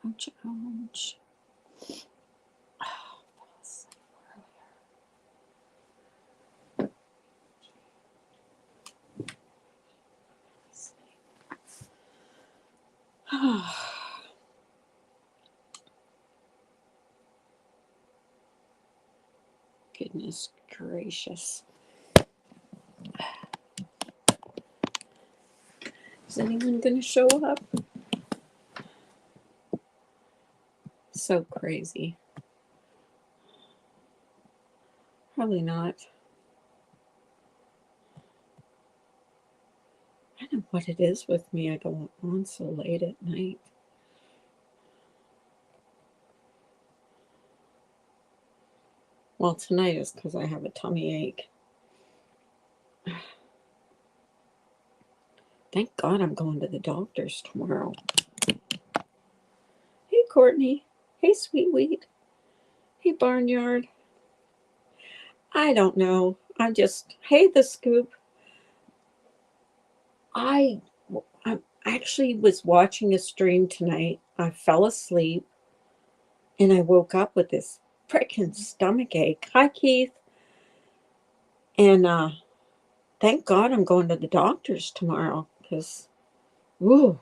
ouch, ouch. Goodness gracious. Is anyone going to show up? So crazy. Probably not. I don't know what it is with me. I go on so late at night. Well, tonight is because I have a tummy ache. Thank God I'm going to the doctor's tomorrow. Hey, Courtney. Hey, Sweet Wheat. Hey, Barnyard. I don't know. Hey, The Scoop. I actually was watching a stream tonight. I fell asleep and I woke up with this freaking stomach ache. Hi, Keith. And thank God I'm going to the doctor's tomorrow because, woo.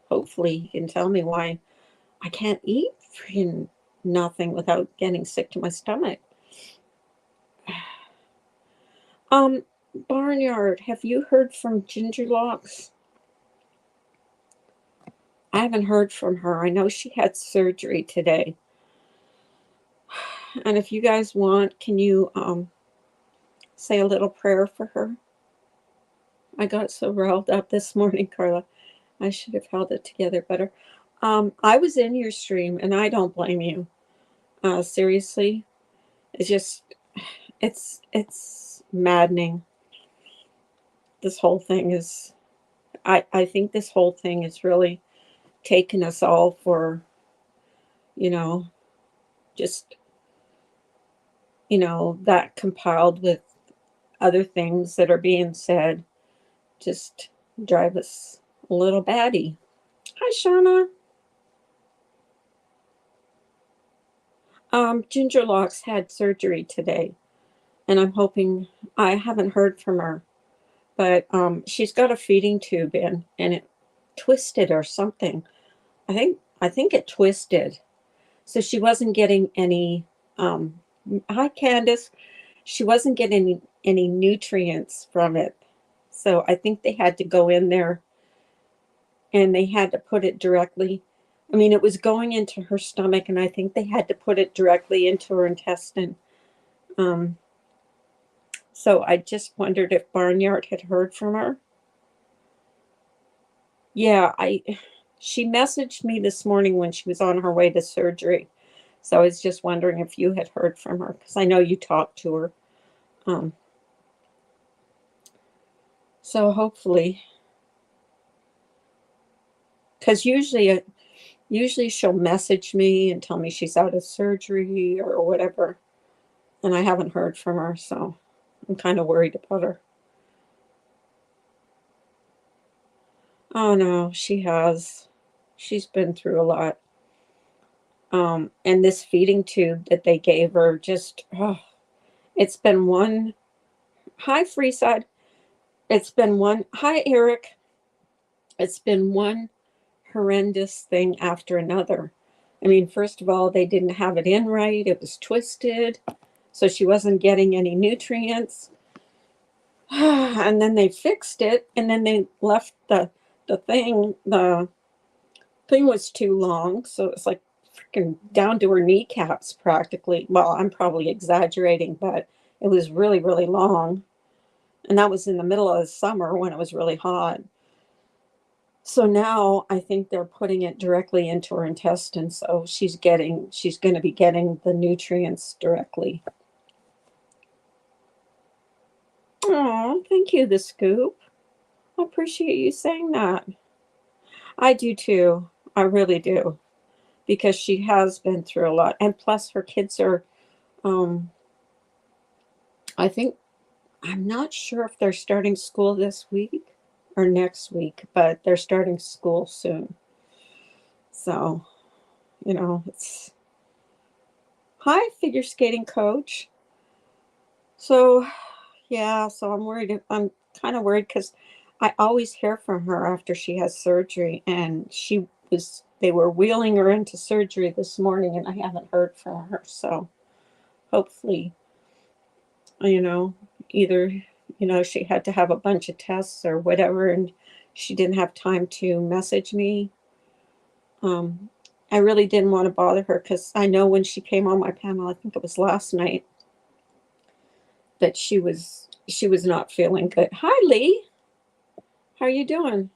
Hopefully he can tell me why I can't eat freaking nothing without getting sick to my stomach. Barnyard, have you heard from Gingerlocks? I haven't heard from her. I know she had surgery today. And if you guys want, can you say a little prayer for her? I got so riled up this morning, Carla. I should have held it together better. I was in your stream, and I don't blame you. Seriously, it's maddening. This whole thing is, I think this whole thing is really taken us all for, just, that compiled with other things that are being said, just drive us a little batty. Hi, Shauna. Gingerlocks had surgery today, and I'm hoping, I haven't heard from her, but she's got a feeding tube in, and it twisted or something. I think it twisted, so she wasn't getting any. Hi, Candace. She wasn't getting any nutrients from it, so I think they had to go in there, and they had to put it directly. I mean, it was going into her stomach, and I think they had to put it directly into her intestine. So I just wondered if Barnyard had heard from her. Yeah, she messaged me this morning when she was on her way to surgery. So I was just wondering if you had heard from her, because I know you talked to her. So hopefully, because usually she'll message me and tell me she's out of surgery or whatever, and I haven't heard from her, so I'm kind of worried about her. Oh no, she has. She's been through a lot. And this feeding tube that they gave her it's been one. Hi, Freeside. It's been one. Hi, Eric. It's been one horrendous thing after another. I mean, first of all, they didn't have it in right. It was twisted. So she wasn't getting any nutrients. And then they fixed it, and then they left the thing. The thing was too long, so it's like freaking down to her kneecaps practically. Well, I'm probably exaggerating, but it was really, really long. And that was in the middle of the summer when it was really hot. So now I think they're putting it directly into her intestine. So she's going to be getting the nutrients directly. Oh, thank you, The Scoop. I appreciate you saying that. I do too. I really do. Because she has been through a lot. And plus her kids are, I think, I'm not sure if they're starting school this week or next week, but they're starting school soon. So, it's hi, figure skating coach. So, yeah, so I'm worried. I'm kind of worried because I always hear from her after she has surgery, and they were wheeling her into surgery this morning, and I haven't heard from her. So hopefully, you know, either, she had to have a bunch of tests or whatever, and she didn't have time to message me. Um, I really didn't want to bother her because I know when she came on my panel, I think it was last night, that she was not feeling good. Hi, Lee. How are you doing?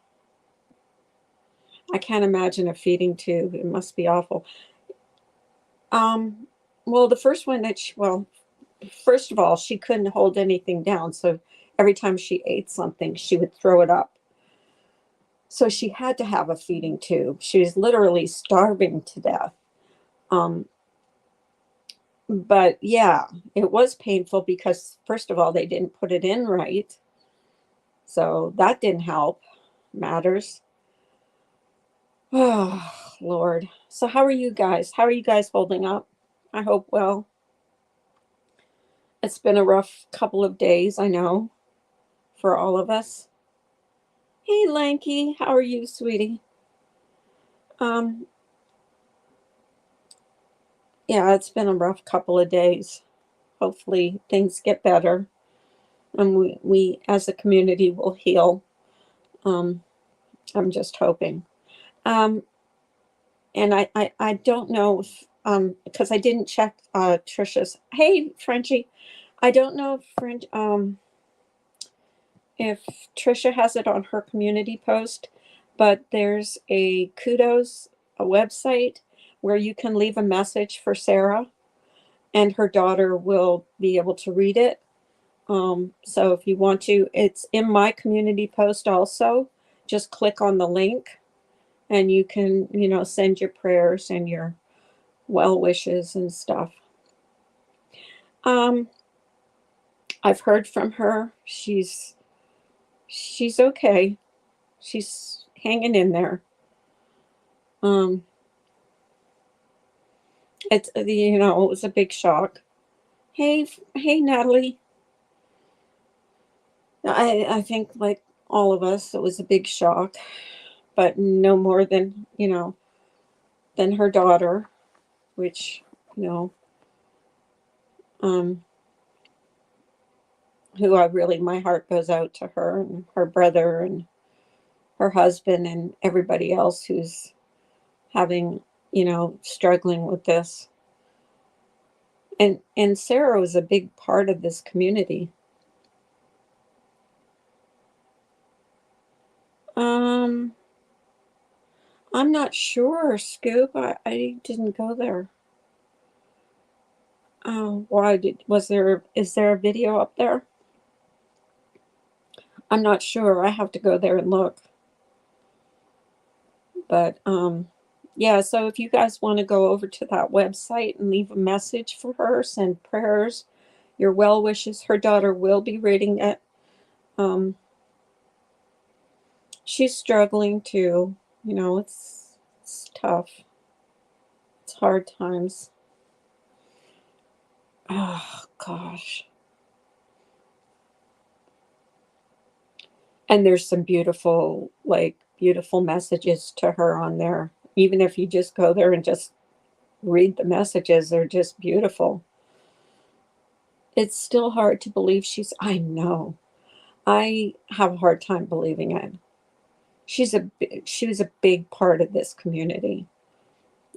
I can't imagine a feeding tube. It must be awful. Um, well, the first one first of all, she couldn't hold anything down. So every time she ate something, she would throw it up. So she had to have a feeding tube. She was literally starving to death. Um, but yeah, it was painful because, first of all, they didn't put it in right. So that didn't help matters. Oh, Lord. So how are you guys? How are you guys holding up? I hope well. It's been a rough couple of days, I know, for all of us. Hey, Lanky, how are you, sweetie? Um, yeah, it's been a rough couple of days. Hopefully things get better and we as a community will heal. Um, I'm just hoping. Um, and I don't know if, because I didn't check Trisha's. Hey, Frenchie, I don't know if Trisha has it on her community post, but there's a website where you can leave a message for Sarah, and her daughter will be able to read it. So if you want to, it's in my community post also. Just click on the link, and you can, send your prayers and your well wishes and stuff. Um, I've heard from her. She's okay. She's hanging in there. Um, it was a big shock. Hey, Natalie. I think like all of us, it was a big shock, but no more than her daughter, which you know, um, who I really my heart goes out to her and her brother and her husband and everybody else who's having struggling with this. And Sarah was a big part of this community. Um, I'm not sure, Scoop. I didn't go there. Why did was there is there a video up there? I'm not sure. I have to go there and look. But yeah, so if you guys want to go over to that website and leave a message for her, send prayers, your well wishes, her daughter will be reading it. Um, she's struggling too. It's tough. It's hard times. Oh gosh. And there's some beautiful messages to her on there. Even if you just go there and just read the messages, they're just beautiful. It's still hard to believe I know. I have a hard time believing it. She was a big part of this community.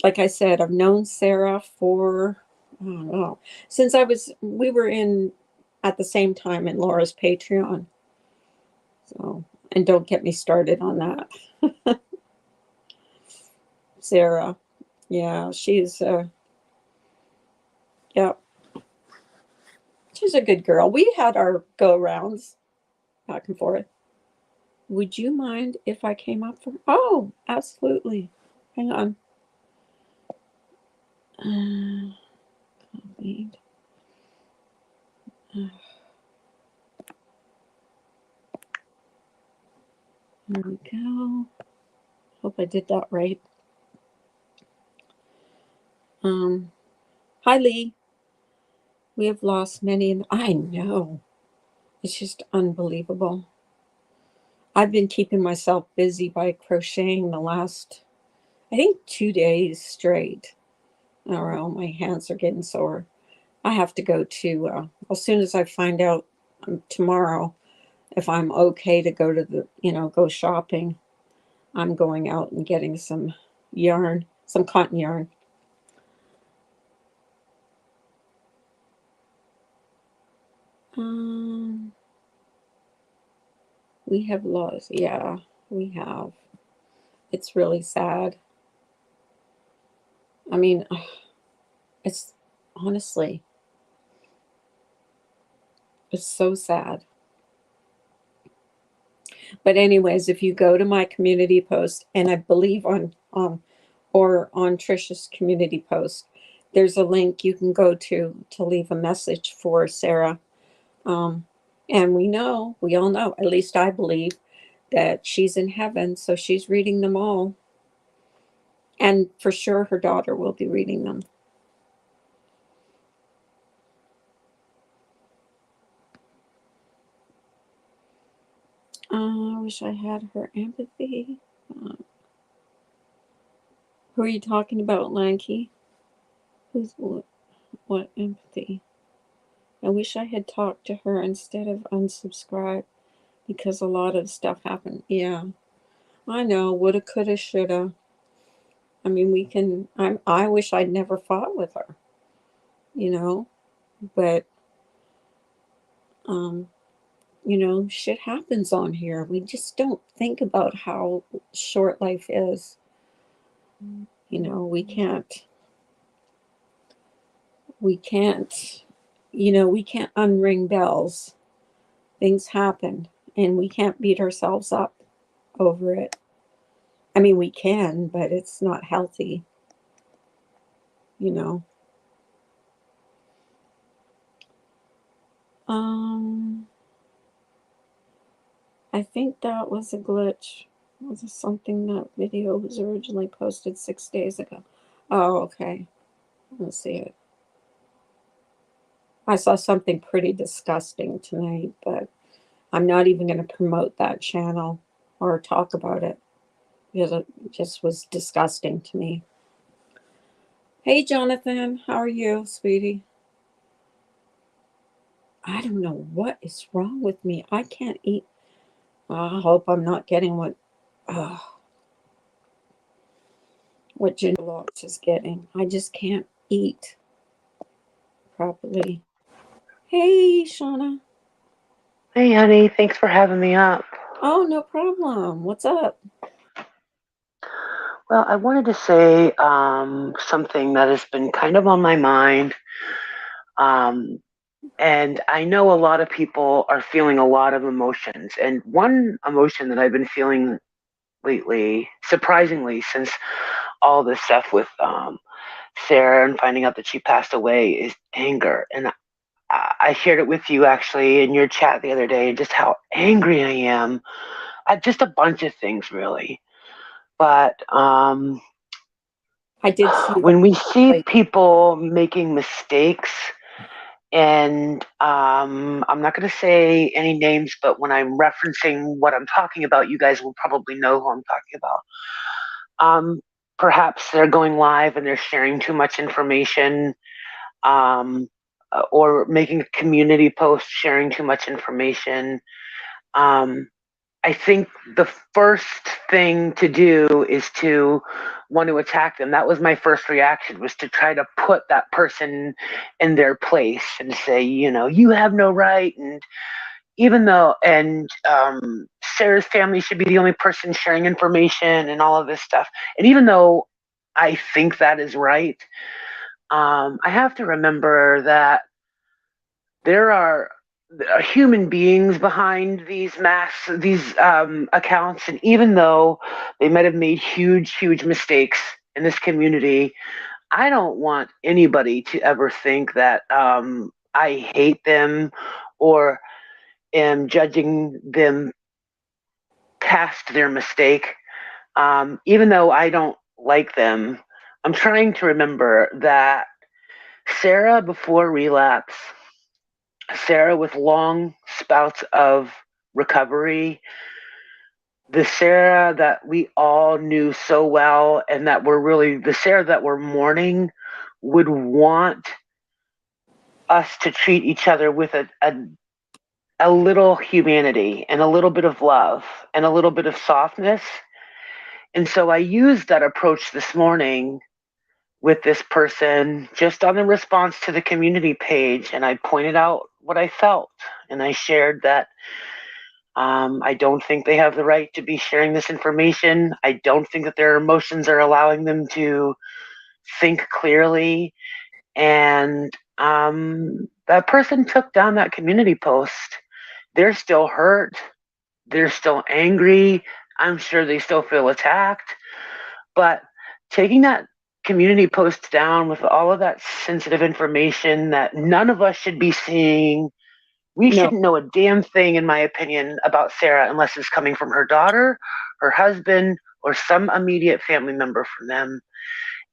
Like I said, I've known Sarah for, I don't know, since we were in at the same time in Laura's Patreon. So, and don't get me started on that. Sarah, yeah, yeah, she's a good girl. We had our go rounds back and forth. Would you mind if I came up for? Oh, absolutely. Hang on. Wait. There we go. Hope I did that right. Hi, Lee. We have lost many. I know. It's just unbelievable. I've been keeping myself busy by crocheting the last, I think, 2 days straight. I don't know. My hands are getting sore. I have to go to, as soon as I find out tomorrow if I'm okay to go to go shopping, I'm going out and getting some yarn, some cotton yarn. Um, we have lost, yeah, we have. It's really sad. I mean, it's honestly, it's so sad. But anyways, if you go to my community post, and I believe or on Trisha's community post, there's a link you can go to leave a message for Sarah. Um, and we all know, at least I believe, that she's in heaven, so she's reading them all. And for sure, her daughter will be reading them. I wish I had her empathy. Who are you talking about, Lanky? Who's what empathy? I wish I had talked to her instead of unsubscribed because a lot of stuff happened. Yeah, I know. Woulda, coulda, shoulda. I mean, I wish I'd never fought with her, but, um, shit happens on here. We just don't think about how short life is. We can't, we can't, we can't unring bells. Things happen and we can't beat ourselves up over it. I mean, we can, but it's not healthy, you know. I think that was a glitch. Was something that video was originally posted 6 days ago. Oh, okay. Let's see it. I saw something pretty disgusting tonight, but I'm not even going to promote that channel or talk about it because it just was disgusting to me. Hey, Jonathan, how are you, sweetie? I don't know what is wrong with me. I can't eat. I hope I'm not getting what Ginger Locks is getting. I just can't eat properly. Hey, Shauna. Hey, honey, thanks for having me up. Oh, no problem. What's up? Well, I wanted to say something that has been kind of on my mind. Um, and I know a lot of people are feeling a lot of emotions. And one emotion that I've been feeling lately, surprisingly, since all this stuff with Sarah and finding out that she passed away, is anger. And I shared it with you actually in your chat the other day, just how angry I am at just a bunch of things, really. But I did see that. when we see people making mistakes, and I'm not going to say any names, but when I'm referencing what I'm talking about, you guys will probably know who I'm talking about. Um, Perhaps they're going live and they're sharing too much information, um, or making a community post sharing too much information. Um, I think the first thing to do is to want to attack them. That was my first reaction, was to try to put that person in their place and say, you have no right. And even though, Sarah's family should be the only person sharing information and all of this stuff. And even though I think that is right, I have to remember that there are human beings behind these accounts, and even though they might have made huge mistakes in this community, I don't want anybody to ever think that I hate them or am judging them past their mistake. Even though I don't like them, I'm trying to remember that Sarah before relapse, Sarah with long spouts of recovery, the Sarah that we all knew so well, and that we're really the Sarah that we're mourning, would want us to treat each other with a little humanity and a little bit of love and a little bit of softness. And so I used that approach this morning with this person just on the response to the community page. And I pointed out what I felt. And I shared that I don't think they have the right to be sharing this information. I don't think that their emotions are allowing them to think clearly. And that person took down that community post. They're still hurt. They're still angry. I'm sure they still feel attacked. But taking that community post down with all of that sensitive information that none of us should be seeing, we No. shouldn't know a damn thing, in my opinion, about Sarah unless it's coming from her daughter, her husband, or some immediate family member from them.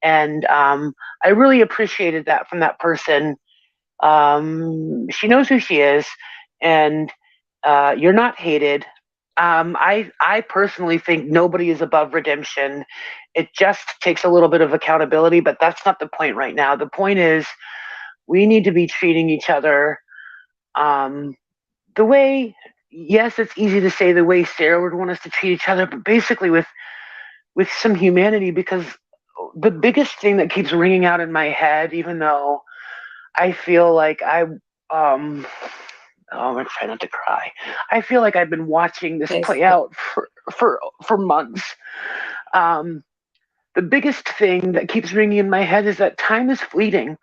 And I really appreciated that from that person. She knows who she is, and you're not hated. I personally think nobody is above redemption. It just takes a little bit of accountability, but that's not the point right now. The point is we need to be treating each other the way, yes, it's easy to say the way Sarah would want us to treat each other, but basically with some humanity, because the biggest thing that keeps ringing out in my head, even though I feel like um, I'm gonna try not to cry. I feel like I've been watching this play Facebook. out for months. Um, the biggest thing that keeps ringing in my head is that time is fleeting.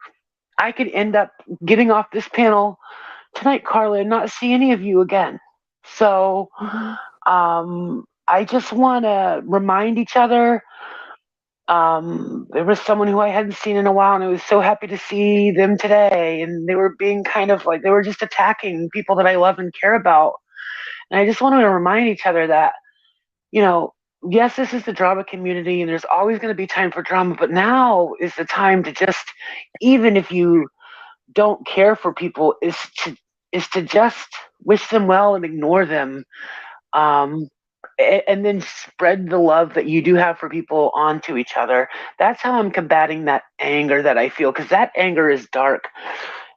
I could end up getting off this panel tonight, Carla, and not see any of you again. So Mhm. I just want to remind each other. There was someone who I hadn't seen in a while, and I was so happy to see them today. And they were being kind of like, they were just attacking people that I love and care about. And I just wanted to remind each other that, you know, yes, this is the drama community, and there's always going to be time for drama, but now is the time to just, even if you don't care for people, is to just wish them well and ignore them. Um, and then spread the love that you do have for people onto each other. That's how I'm combating that anger that I feel, because that anger is dark.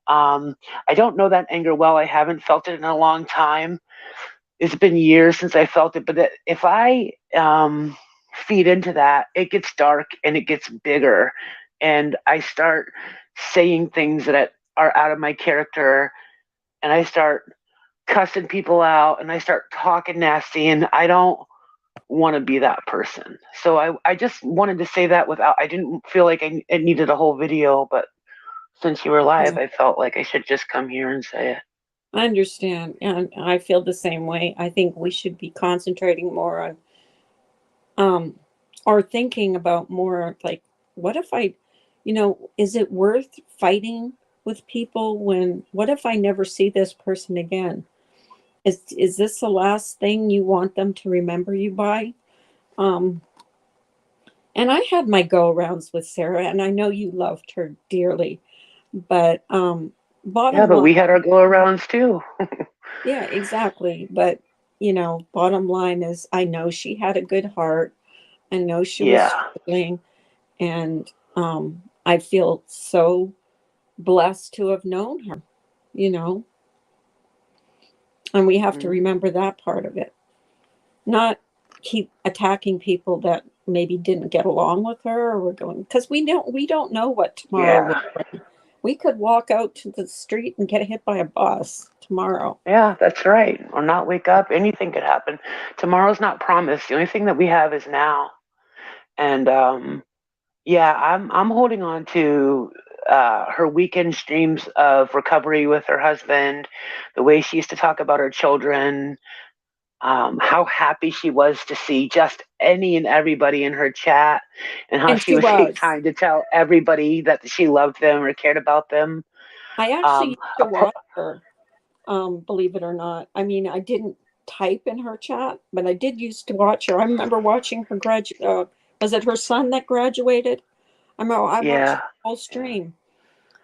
I don't know that anger well. I haven't felt it in a long time. It's been years since I felt it, but if I feed into that, it gets dark and it gets bigger, and I start saying things that are out of my character, and I start cussing people out, and I start talking nasty, and I don't want to be that person. So I just wanted to say that without, I didn't feel like it needed a whole video, but since you were live, Yeah, I felt like I should just come here and say it. I understand, and I feel the same way. I think we should be concentrating more on, um, or thinking about more like, what if is it worth fighting with people when, what if I never see this person again? Is this the last thing you want them to remember you by? Um, and I had my go arounds with Sarah, and I know you loved her dearly, but Yeah, bottom but line, we had our go arounds too. yeah, exactly. But bottom line is, I know she had a good heart. I know she was Yeah. struggling, and I feel so blessed to have known her. You know, and we have to Mhm. remember that part of it. Not keep attacking people that maybe didn't get along with her, or we're going, because we don't know what tomorrow will Yeah. bring. We could walk out to the street and get hit by a bus tomorrow. Yeah, that's right. Or not wake up. Anything could happen. Tomorrow's not promised. The only thing that we have is now. And yeah, I'm holding on to her weekend streams of recovery with her husband, the way she used to talk about her children, how happy she was to see just any and everybody in her chat, and how And she she would take was. time to tell everybody that she loved them or cared about them. I actually Um, used to a pro- watch her, believe it or not. I mean, I didn't. type in her chat, but I did used to watch her. I remember watching her was it her son that graduated? I remember I watched Yeah. the whole stream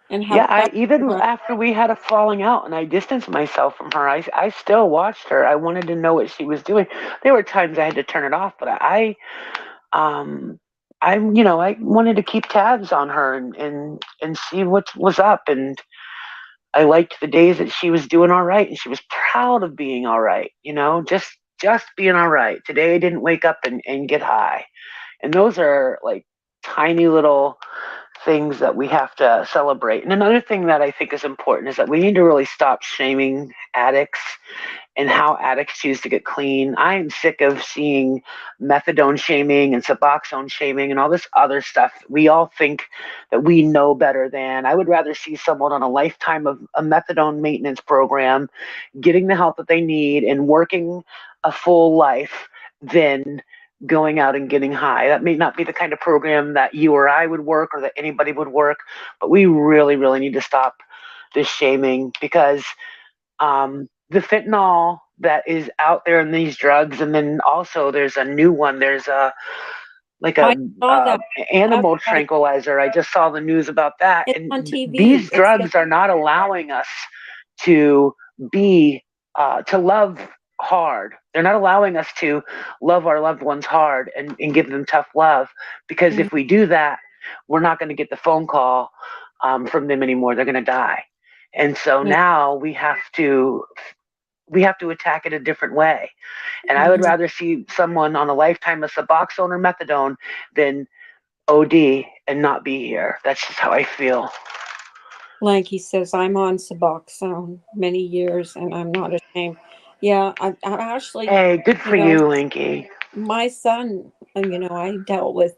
and how Yeah, I proud even of her. after we had a falling out and I distanced myself from her, I still watched her. I wanted to know what she was doing. There were times I had to turn it off, but um I wanted to keep tabs on her and see what was up, and I liked the days that she was doing all right and she was proud of being all right, just being all right. Today I didn't wake up and get high. And those are like tiny little things that we have to celebrate. And another thing that I think is important is that we need to really stop shaming addicts and how addicts choose to get clean. I am sick of seeing methadone shaming and Suboxone shaming and all this other stuff. We all think that we know better than. I would rather see someone on a lifetime of a methadone maintenance program getting the help that they need and working a full life than going out and getting high. That may not be the kind of program that you or I would work or that anybody would work, but we really, really need to stop this shaming because the fentanyl that is out there in these drugs, and then also there's a new one. There's a like I a saw that. That's animal why tranquilizer. I just saw the news about that, it's on and TV. these drugs are not allowing us to be to love hard. They're not allowing us to love our loved ones hard and give them tough love because Mhm. if we do that, we're not going to get the phone call from them anymore. They're going to die. And so Yeah. now we have to attack it a different way. And I would Mhm. rather see someone on a lifetime of Suboxone or methadone than OD and not be here. That's just how I feel. Lanky says, I'm on Suboxone many years and I'm not ashamed. Yeah, I actually, Hey, good you for know, you, Linky. my son, I dealt with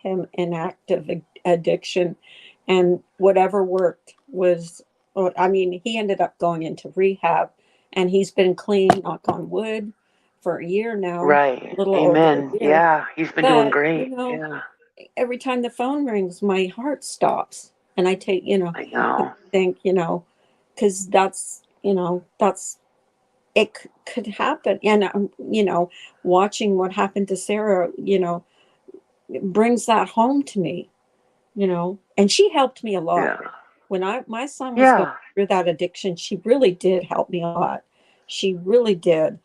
him in active addiction, and whatever worked was, he ended up going into rehab and he's been clean, knock on wood, for a year now, a Right. little over a Amen. year. Yeah, he's been doing But, great. Yeah, every time the phone rings, my heart stops. And I take, I know. think, because that's, could happen. And, watching what happened to Sarah, it brings that home to me, and she helped me a lot. Yeah. When my son was going Yeah. through that addiction, she really did help me a lot. She really did.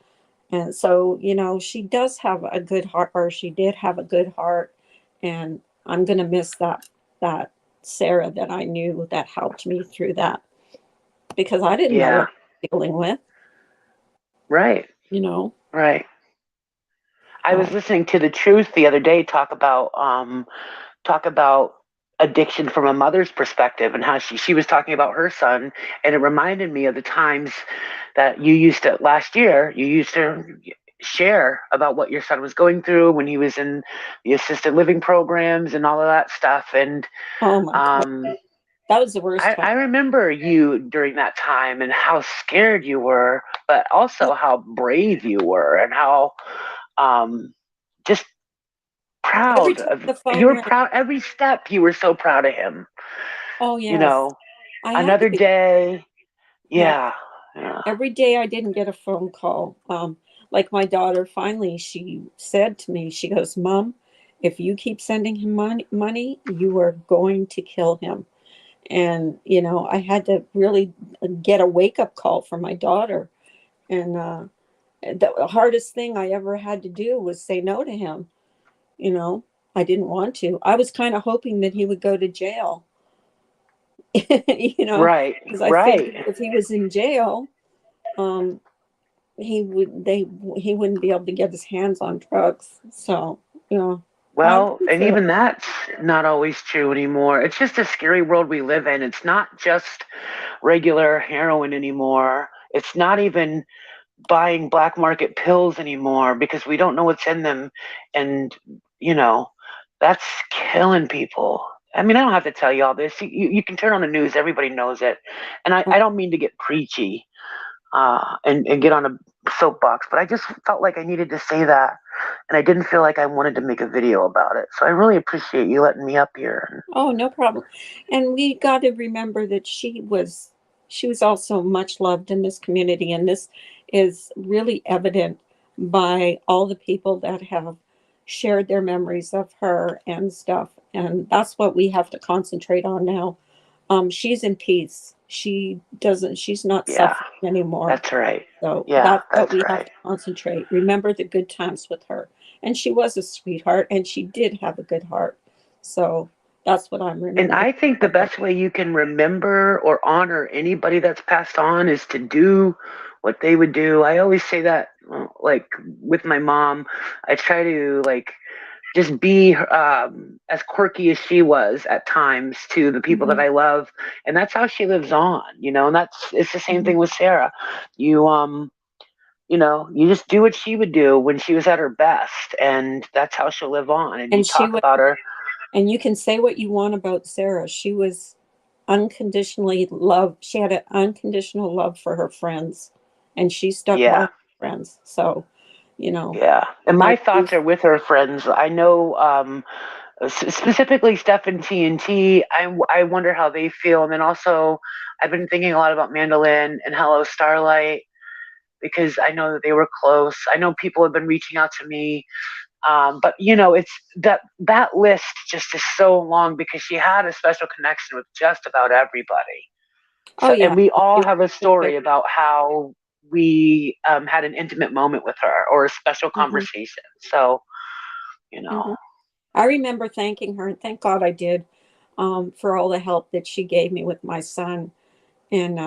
And so, she does have a good heart, or she did have a good heart. And I'm going to miss that Sarah that I knew that helped me through that because I didn't know what Yeah. I was dealing with, Right. you know. Right. I was But listening to the Truth the other day talk about addiction from a mother's perspective and how she was talking about her son, and it reminded me of the times that last year you used to share about what your son was going through when he was in the assisted living programs and all of that stuff. And oh my God, um, that was the worst time. I remember you during that time and how scared you were, but also how brave you were and how just Every proud time of the you phone were rang, proud every step. You were so proud of him. oh you yes, know I had to Another be. day. Yeah, Yeah. Yeah. every day I didn't get a phone call. Like my daughter, finally, she said to me, she goes, "Mom, if you keep sending him money, you are going to kill him." And I had to really get a wake up call from my daughter. And the hardest thing I ever had to do was say no to him. You know, I didn't want to. I was kind of hoping that he would go to jail. you know, Right. because I Right. figured if he was in jail, um, he wouldn't be able to get his hands on drugs. So, I Well, didn't and feel. even that's not always true anymore. It's just a scary world we live in. It's not just regular heroin anymore. It's not even buying black market pills anymore because we don't know what's in them. And, you know, that's killing people. I mean, I don't have to tell you all this. You can turn on the news, everybody knows it. And I don't mean to get preachy and get on a soapbox, but I just felt like I needed to say that. And I didn't feel like I wanted to make a video about it. So I really appreciate you letting me up here. Oh, no problem. And we got to remember that she was also much loved in this community, and this is really evident by all the people that have shared their memories of her and stuff. And that's what we have to concentrate on now. She's in peace. She's not Yeah, suffering anymore. that's right. So Yeah, that's what that's we have right. to concentrate. Remember the good times with her. And she was a sweetheart and she did have a good heart. So that's what I'm And remembering I think the of her. best way you can remember or honor anybody that's passed on is to do what they would do. I always say that, like with my mom, I try to like just be as quirky as she was at times to the people that Mhm, I love, and that's how she lives on, you know. And that's it's the same mhm. thing with Sarah. You you just do what she would do when she was at her best, and that's how she'll live on. And you And she talk was, about her, and you can say what you want about Sarah. She was unconditionally loved. She had an unconditional love for her friends, and she stuck by yeah. her friends. So, you know, Yeah, and I my thoughts believe, are with her friends. I know, specifically Steph and TNT. I wonder how they feel, and then also I've been thinking a lot about Mandolin and Hello Starlight because I know that they were close. I know people have been reaching out to me, but it's that list just is so long because she had a special connection with just about everybody. oh So, and yeah, we all she have a was very, story about how we had an intimate moment with her or a special mhm, conversation. So, you know, mhm. I remember thanking her, and thank God I did, for all the help that she gave me with my son. And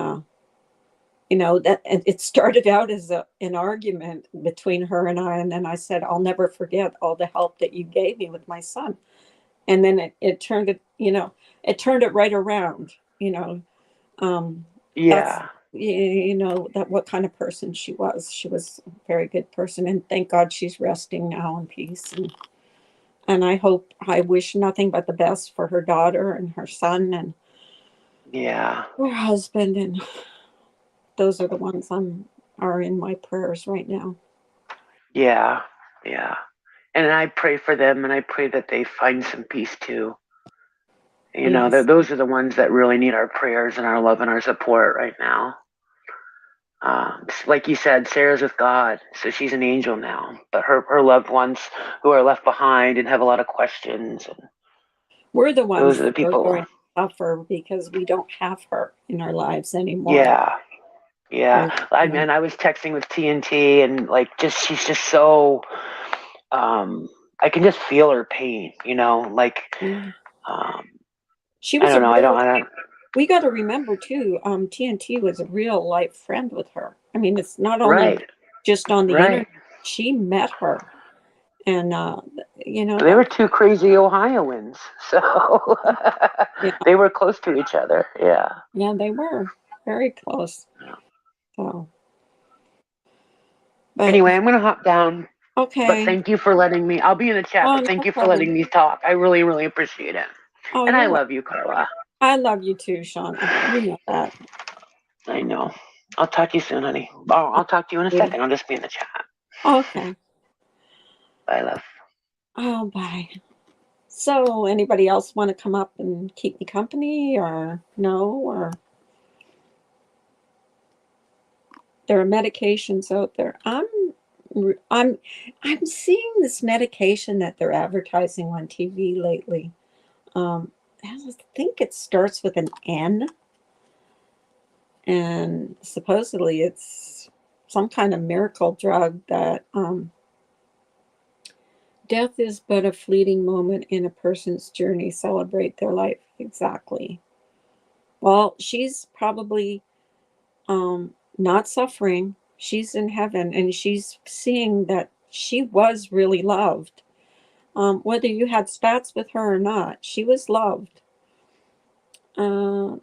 that and it started out as an argument between her and I, and then I said, "I'll never forget all the help that you gave me with my son." And then it turned it turned it right around. Um, that's yeah, that what kind of person she was. She was a very good person, and thank God she's resting now in peace. And I wish nothing but the best for her daughter and her son and yeah, her husband, and those are the ones are in my prayers right now. yeah, yeah. And I pray for them and I pray that they find some peace too. Yes. Those are the ones that really need our prayers and our love and our support right now. Like you said, Sarah's with God, so she's an angel now. But her loved ones who are left behind and have a lot of questions, and We're the those ones are the that are people. going to suffer because we don't have her in our lives anymore. Yeah, yeah. There's, I you know, mean, I was texting with TNT, and like, just she's just so. Um, I can just feel her pain. Like, yeah. um, She I was don't a know. real, I don't. we got to remember too, TNT was a real life friend with her. I mean, it's not only Right, just on the right. internet, she met her. And, They were two crazy Ohioans, so yeah, they were close to each other. Yeah. yeah, they were very close. So, but Anyway, I'm gonna hop down, but okay. thank you for letting me. I'll be in the chat, Oh, but thank no you for problem. letting me talk. I really, really appreciate it. Oh, And I you're welcome. love you, Carla. I love you too, Shauna. You know that. I know. I'll talk to you soon, honey. I'll talk to you in a Sweetie. second. I'll just be in the chat. Okay. Bye, love. Oh, bye. So, anybody else want to come up and keep me company, or no? Or there are medications out there. I'm I'm seeing this medication that they're advertising on TV lately. I think it starts with an N, and supposedly it's some kind of miracle drug that death is but a fleeting moment in a person's journey. Celebrate their life. Exactly. Well, she's probably not suffering. She's in heaven and she's seeing that she was really loved. Whether you had spats with her or not, she was loved.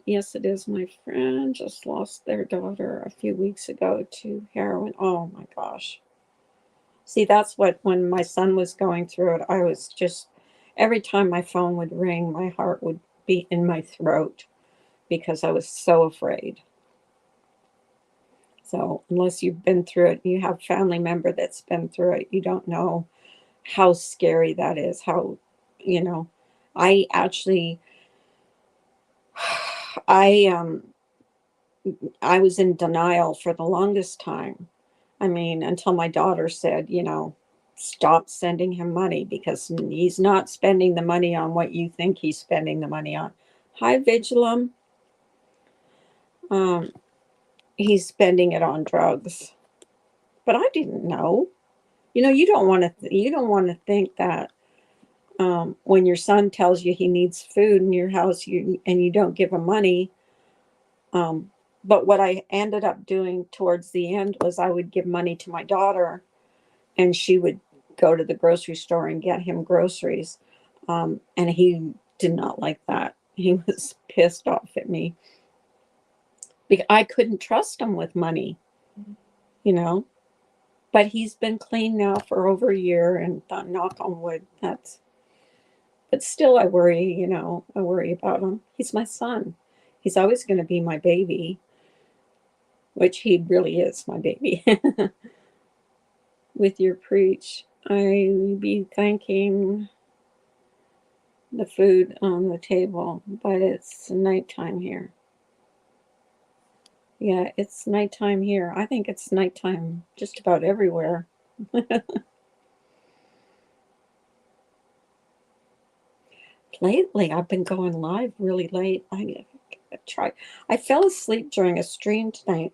Yes, it is. My friend just lost their daughter a few weeks ago to heroin. Oh my gosh. See, that's what, when my son was going through it, I was just, every time my phone would ring, my heart would beat in my throat because I was so afraid. So, unless you've been through it, you have family member that's been through it, you don't know how scary that is. You know, I actually, I, um, I was in denial for the longest time. I mean, until my daughter said, stop sending him money because he's not spending the money on what you think he's spending the money on. Hi, Vigilum. Um, he's spending it on drugs. But I didn't know. You don't want to. You don't want to think that when your son tells you he needs food in your house, and you don't give him money. Um, but what I ended up doing towards the end was I would give money to my daughter, and she would go to the grocery store and get him groceries. And he did not like that. He was pissed off at me because I couldn't trust him with money, you know. But he's been clean now for over a year, and knock on wood, that's. But still, I worry. I worry about him. He's my son. He's always going to be my baby, which he really is my baby. With your preach, I be thanking the food on the table, but it's nighttime here. Yeah, it's nighttime here. I think it's nighttime just about everywhere. Lately, I've been going live really late. I fell asleep during a stream tonight,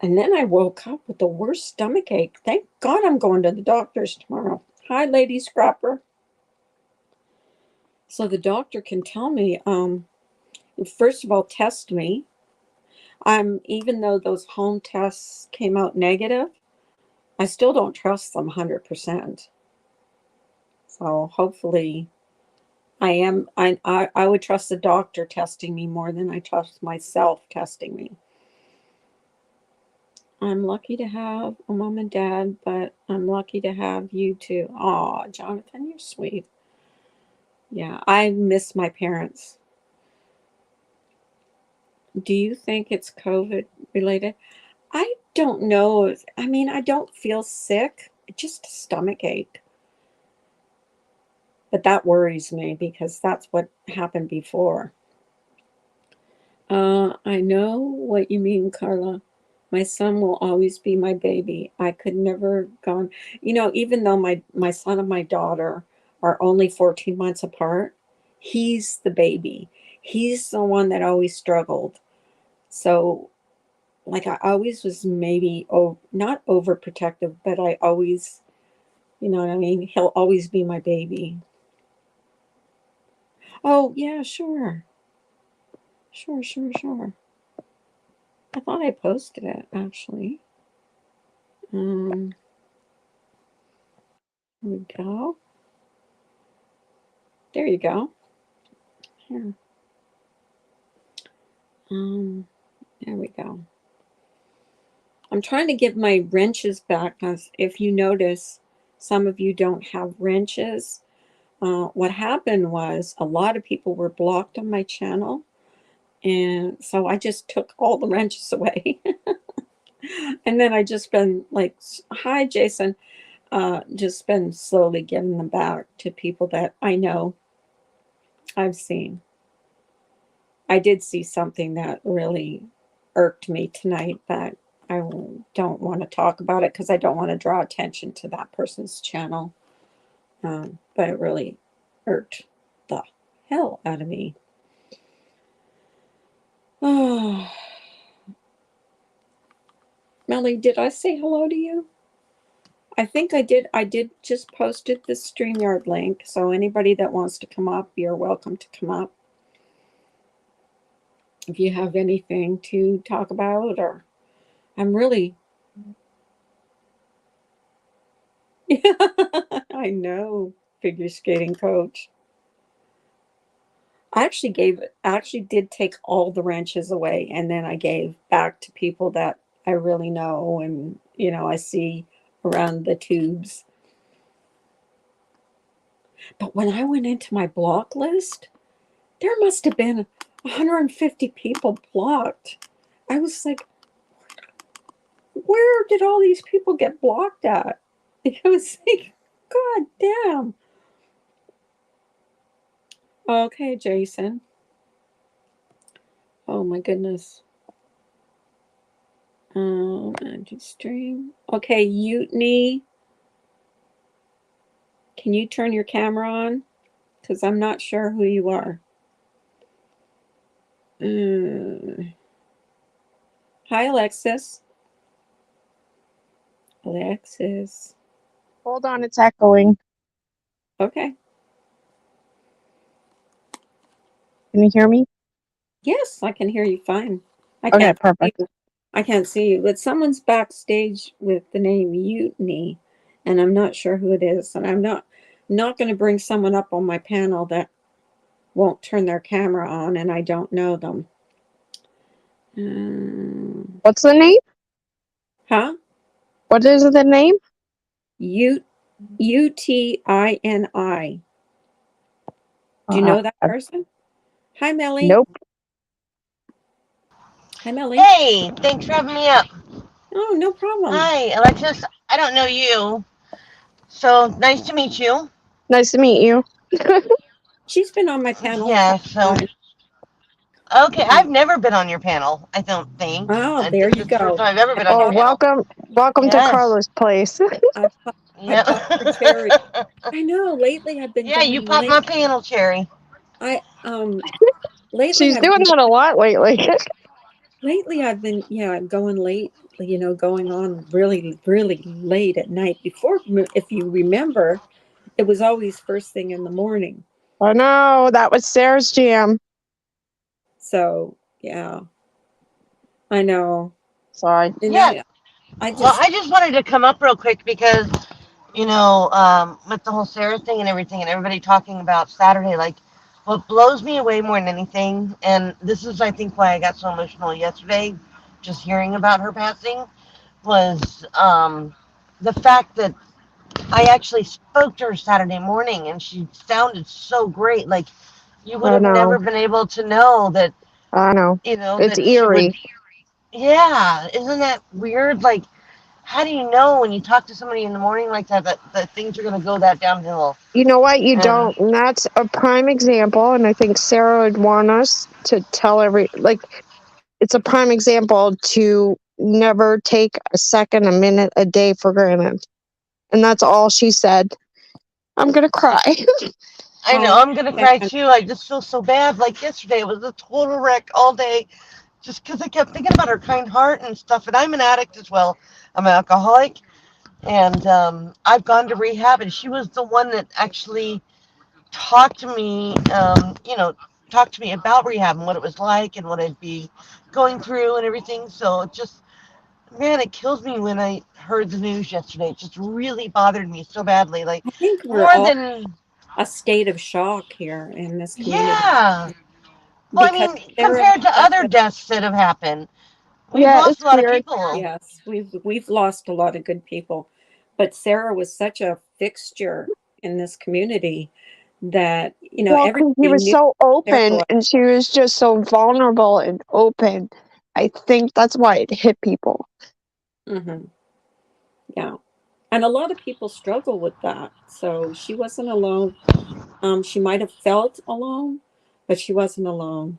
and then I woke up with the worst stomach ache. Thank God I'm going to the doctor's tomorrow. Hi, Lady Scrapper. So the doctor can tell me, first of all, test me. Even though those home tests came out negative, I still don't trust them 100%. So hopefully I am. I would trust the doctor testing me more than I trust myself testing me. I'm lucky to have a mom and dad, but I'm lucky to have you too. Aw, Jonathan, you're sweet. Yeah, I miss my parents. Do you think it's COVID related? I don't know. I mean, I don't feel sick, just a stomach ache. But that worries me because that's what happened before. I know what you mean, Carla. My son will always be my baby. I could never gone. Even though my son and my daughter are only 14 months apart, he's the baby. He's the one that always struggled. So, like, I always was maybe not overprotective, but I always, you know what I mean? He'll always be my baby. Oh, yeah, sure. Sure, sure, sure. I thought I posted it actually. Um, Here we go. There you go. Here. Um, there we go. I'm trying to get my wrenches back because if you notice, some of you don't have wrenches. What happened was a lot of people were blocked on my channel, and so I just took all the wrenches away. And then I just been like, hi, Jason. Just been slowly giving them back to people that I know I've seen. I did see something that really irked me tonight, but I don't want to talk about it because I don't want to draw attention to that person's channel. But it really irked the hell out of me. Oh, Melly, did I say hello to you? I think I did. I did just posted the StreamYard link, so anybody that wants to come up, you're welcome to come up. If you have anything to talk about, or I'm really. Yeah, I know, figure skating coach. I actually did take all the wrenches away, and then I gave back to people that I really know and I see around the tubes. But when I went into my block list, there must have been 150 people blocked. I was like, where did all these people get blocked at? I was like, God damn. Okay, Jason. Oh my goodness. Stream. Okay, Utney. Can you turn your camera on? Because I'm not sure who you are. Hi, Alexis. Alexis. Hold on, it's echoing. Okay. Can you hear me? Yes, I can hear you fine. I Okay, can't perfect. see you. I can't see you, but someone's backstage with the name Utney, and I'm not sure who it is. And I'm not going to bring someone up on my panel that won't turn their camera on, and I don't know them. What's the name? Huh? What is the name? Utini. Do you know that person? Hi, Melly. Nope. Hi, Melly. Hey, thanks for having me up. Oh, no problem. Hi, Alexis. I don't know you, so nice to meet you. Nice to meet you. She's been on my panel a Yeah, couple so times. okay, I've never been on your panel. I don't think. Oh, I there think you this is the first go. time I've ever been on your Oh, panel. welcome to Yes. Carla's place. I Yeah. popped for Cherry. I know. Lately, I've been Yeah, you going popped late. my panel, Cherry. Lately She's I've doing been that a lot lately. going late. Going on really really late at night. Before, if you remember, it was always first thing in the morning. I know, that was Sarah's jam. So yeah, I know. Sorry. And Yeah. I Well, just I just wanted to come up real quick because, with the whole Sarah thing and everything, and everybody talking about Saturday, like, what blows me away more than anything, and this is, I think, why I got so emotional yesterday, just hearing about her passing, was the fact that I actually spoke to her Saturday morning, and she sounded so great. Like, you would I have know. never been able to know that, I know. It's that she would. eerie. Yeah, isn't that weird? Like, how do you know when you talk to somebody in the morning like that things are going to go that downhill? You know what? You And don't. And that's a prime example. And I think Sarah would want us to tell it's a prime example to never take a second, a minute, a day for granted. And that's all she said. I'm going to cry. I know oh I'm going to cry too. I just feel so bad. Like yesterday, it was a total wreck all day just because I kept thinking about her kind heart and stuff. And I'm an addict as well. I'm an alcoholic. And I've gone to rehab, and she was the one that actually talked to me, talked to me about rehab and what it was like and what I'd be going through and everything. So it just, man, it kills me when I heard the news yesterday. It just really bothered me so badly. Like, I think we're more all than, a state of shock here in this community yeah. Well, I because mean, Sarah compared to was such other a deaths that have happened, we've Yeah, lost it's a lot of weird. people. yes, we've lost a lot of good people, but Sarah was such a fixture in this community that Well, because he everybody was knew so Sarah open was. and she was just so vulnerable and open. I think that's why it hit people. Hmm. Yeah, and a lot of people struggle with that. So she wasn't alone. She might have felt alone, but she wasn't alone.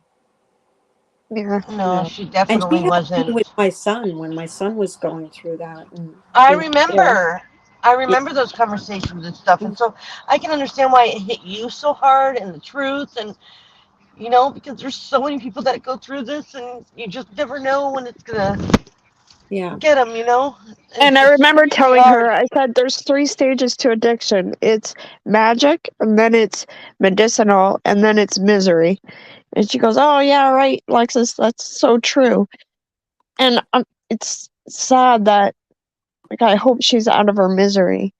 Yeah. No, she And she definitely helped me wasn't. with my son when my son was going through that. And I you know, Yeah. remember. I yeah, remember those conversations and stuff. And so I can understand why it hit you so hard and the truth. And, because there's so many people that go through this and you just never know when it's going to yeah. get them, And I It's remember really telling hard. her, I said, there's 3 stages to addiction. It's magic, and then it's medicinal, and then it's misery. And she goes, oh, yeah, right, Lexus, that's so true. And it's sad that, like, I hope she's out of her misery.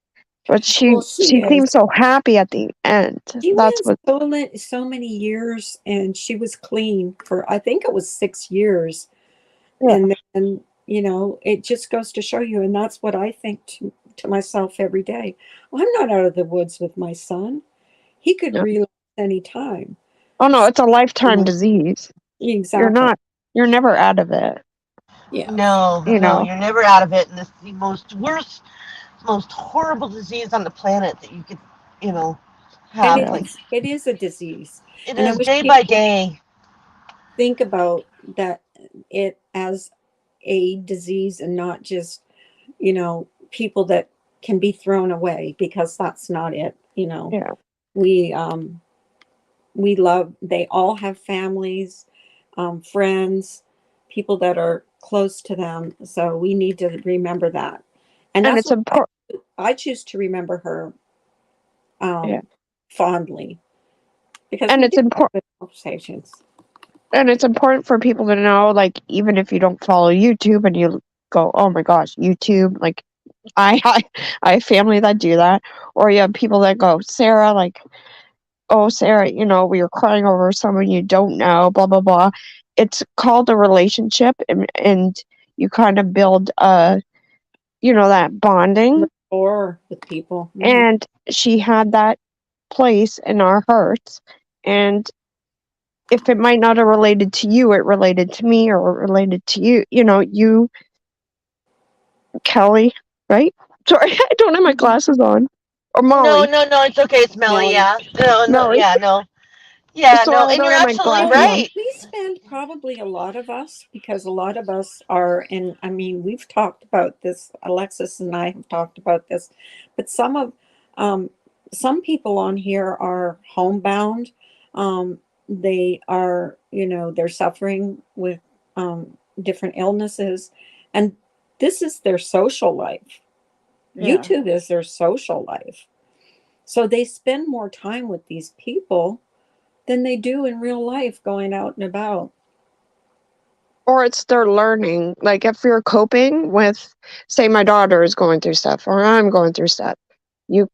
But she Well, she seemed is. so happy at the end. She That's went what, so many years, and she was clean for I think it was 6 years, yeah. and then it just goes to show you, and that's what I think to myself every day. Well, I'm not out of the woods with my son. He could Yeah. relapse any time. Oh, no, it's a lifetime So, disease. exactly. You're never out of it, Yes. No, you no, know. you're never out of it. And it's the most worst, most horrible disease on the planet that you could, you know, And have. Like, it is a disease, it and I is wish day by people day. think about that it as a disease and not just, people that can be thrown away, because that's not it. Yeah. We we love, they all have families, friends, people that are close to them. So we need to remember that. And And that's it's what important. I choose to remember her Yeah. fondly, because And we it's did have important. good conversations. And it's important for people to know, like, even if you don't follow YouTube and you go, oh my gosh, YouTube, like, I have family that do that, or you have people that go, Sarah, like, oh, Sarah, we were crying over someone you don't know, blah, blah, blah. It's called a relationship, and you kind of build, that bonding. Rapport with people. Mhm. And she had that place in our hearts. And if it might not have related to you, it related to me, or it related to you, you, Kelly, right? Sorry, I don't have my glasses on. Or No, Molly. no, no, it's okay. It's Melly. Melly. Yeah. No, no, Melly. yeah, no. Yeah, no, Sorry, I and don't you're have my absolutely glasses Well, on. right. we spend probably a lot of us, because a lot of us are, and I mean, we've talked about this, Alexis and I have talked about this, but um, some people on here are homebound. They are, they're suffering with different illnesses, and this is their social life. Yeah. YouTube is their social life. So they spend more time with these people than they do in real life going out and about. Or it's their learning. Like, if you're coping with, say, my daughter is going through stuff, or I'm going through stuff, you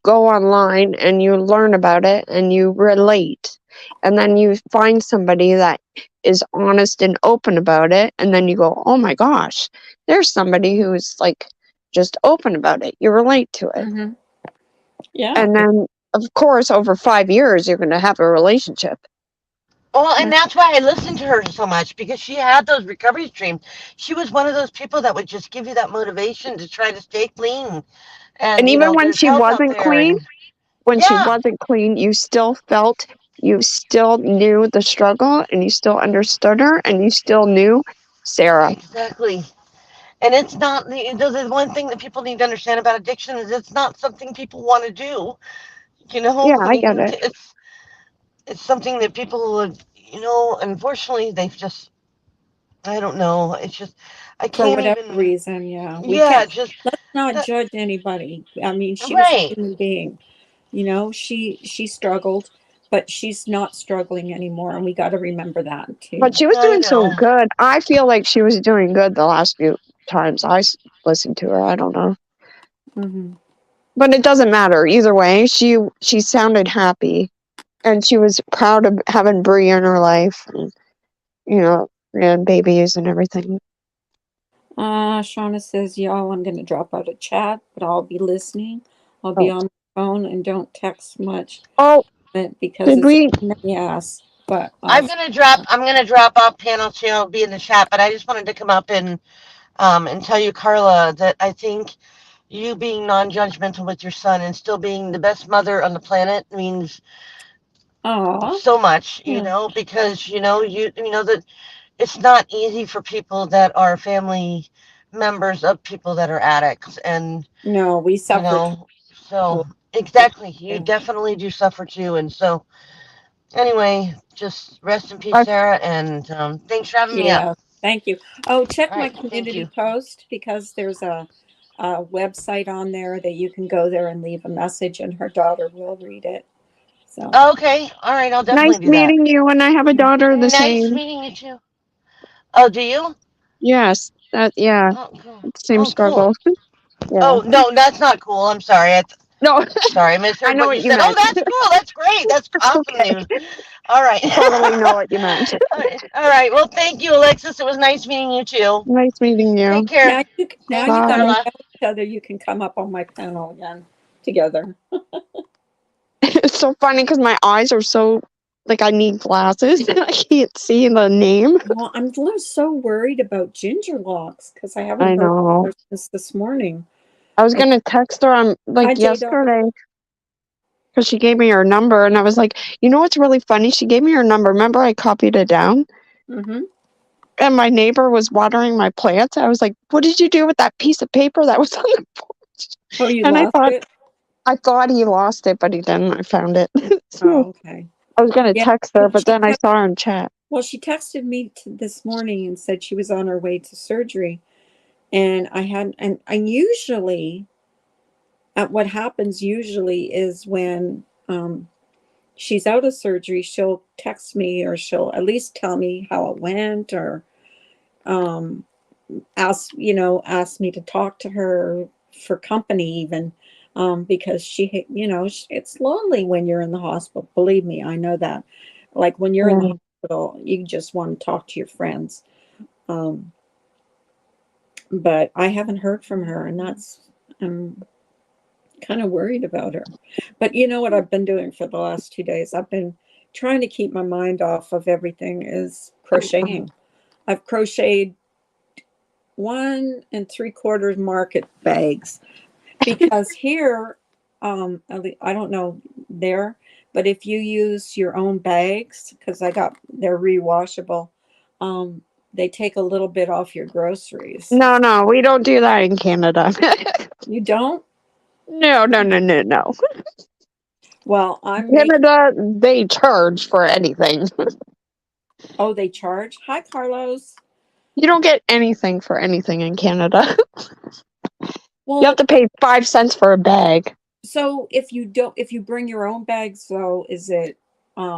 go online and you learn about it and you relate, and then you find somebody that is honest and open about it, and then you go, oh my gosh, there's somebody who's like just open about it. You relate to it. Mm-hmm. Yeah. And then, of course, over 5 years, you're going to have a relationship. Well, and that's why I listened to her so much, because she had those recovery streams. She was one of those people that would just give you that motivation to try to stay clean. And And, even when there's she help out wasn't there. clean, And yeah, you still felt, you still knew the struggle, and you still understood her, and you still knew Sarah. exactly. And it's not the one thing that people need to understand about addiction is it's not something people want to do. Yeah, I get it. It's something that people would, unfortunately, they've just, I don't know. It's just, I For can't whatever even, reason, yeah. We yeah, can't, just, let's not that, judge anybody. I mean, she was a right. human being. She struggled, but she's not struggling anymore, and we got to remember that But too. she was I doing so know. good. I feel like she was doing good the last few times listened to her. I don't know. Mm-hmm. But it doesn't matter. Either way, she sounded happy. And she was proud of having Bree in her life. And babies and everything. Shauna says, y'all, I'm going to drop out of chat, but I'll be listening. I'll be Oh, on my phone and don't text much, oh because did it's we? yes, but I'm gonna drop off panel too. I'll be in the chat, but I just wanted to come up and tell you, Carla, that I think you being non-judgmental with your son and still being the best mother on the planet means oh, so much, yeah. because that it's not easy for people that are family members of people that are addicts, and No, we you suffered know so from exactly, you yeah. definitely do suffer too. And so anyway, just rest in peace, I, Sarah, and thanks for having me up. Yeah, thank you. Oh, check All my right, thank community you. post, because there's a website on there that you can go there and leave a message, and her daughter will read it. So, Okay, all right, I'll nice definitely do that. meeting you. And I have a daughter the Nice same. meeting you too. Oh, do you? Yes. Yeah. Oh, cool. Same Oh, cool. struggle. Yeah. Oh, no, that's not cool. I'm sorry. No, Sorry, I I misheard know what you what you said. Oh, meant. that's cool. That's great. That's It's awesome okay. news. All right. I totally know what you meant. All right. All right. Well, thank you, Alexis. It was nice meeting you too. Nice meeting Take you. care. now Thanks, you got to Bye. know Carla. each other. You can come up on my panel again together. It's so funny because my eyes are so, like, I need glasses. I can't see the name. Well, I'm so worried about Ginger Locks, because I haven't I heard from know. her since this morning. I was I, gonna text her on Hi, like J-Dog. yesterday because she gave me her number, and I was like, you know what's really funny? She gave me her number. Remember, I copied it down, Mm-hmm. and my neighbor was watering my plants. I was like, "What did you do with that piece of paper that was on the porch?" Oh, you And lost it? I thought he lost it, but he didn't. I found it. Oh, So okay. I was gonna Yeah. text her, but She then I saw her in chat. Well, she texted me this morning and said she was on her way to surgery. And I usually, what happens usually is when she's out of surgery, she'll text me or she'll at least tell me how it went or um, ask me to talk to her for company even. Because it's lonely when you're in the hospital. Believe me, I know that. Like when you're in the Yeah. hospital, you just want to talk to your friends. Um, but I haven't heard from her, and I'm kind of worried about her. But you know what I've been doing for the last 2 days? I've been trying to keep my mind off of everything is crocheting. I've crocheted 1 3/4 market bags because here, I don't know there, but if you use your own bags, because they're rewashable, um, they take a little bit off your groceries. No, we don't do that in Canada. You don't? No. Well, I'm making. Canada, they charge for anything. Oh, they charge? Hi, Carlos. You don't get anything for anything in Canada. You have Well, to pay 5 cents for a bag. so if you bring your own bags, so is it,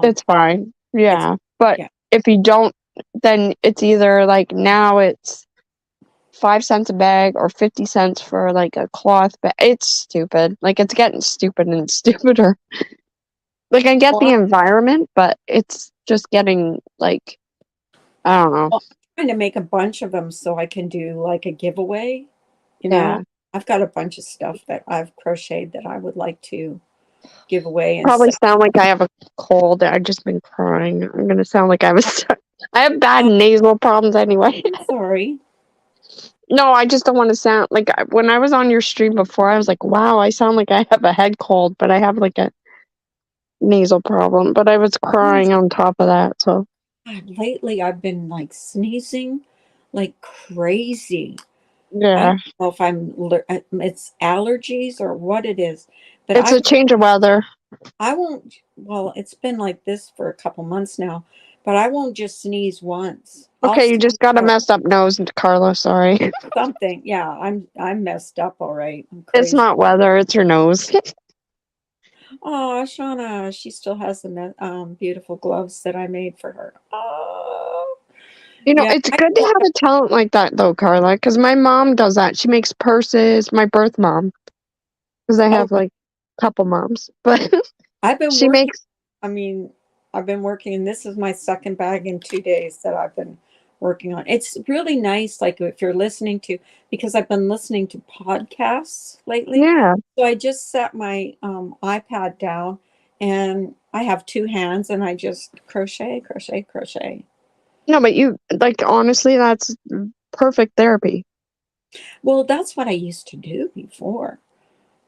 It's fine. it's, Yeah. But yeah. if you don't, then it's either like now it's 5 cents a bag or 50 cents for like a cloth bag. It's stupid. Like it's getting stupid and stupider. Like I get Well, the I'm environment, but it's just getting like, I don't know. trying to make a bunch of them so I can do like a giveaway. You know, Yeah. I've got a bunch of stuff that I've crocheted that I would like to give away and Probably sell. sound like I have a cold. I've just been crying. I'm gonna sound like I was. I have bad nasal problems anyway. I'm sorry. No, I just don't want to sound like when I was on your stream before. I was like, "Wow, I sound like I have a head cold," but I have like a nasal problem. But I was Oh, crying on top of that. So God, lately I've been like sneezing like crazy. I yeah, don't know if it's allergies or what it is, but it's a change of weather. I won't, well, it's been like this for a couple months now, but I won't just sneeze once. I'll Okay, you sneeze just got a for messed up nose, Carla. Sorry, something. Yeah, I'm messed up, all right. I'm it's crazy. not weather. It's your nose. Oh, Shauna, she still has the beautiful gloves that I made for her. Oh, You know, yeah. it's good to have a talent like that, though, Carla, because my mom does that. She makes purses, my birth mom, because I Oh, have like a couple moms, but I've been she working. makes. I mean, I've been working, and this is my second bag in 2 days that I've been working on. It's really nice, like if you're listening to, because I've been listening to podcasts lately. Yeah. So I just set my iPad down, and I have two hands, and I just crochet, crochet, crochet. No, but you, like, honestly, that's perfect therapy. Well, that's what I used to do before.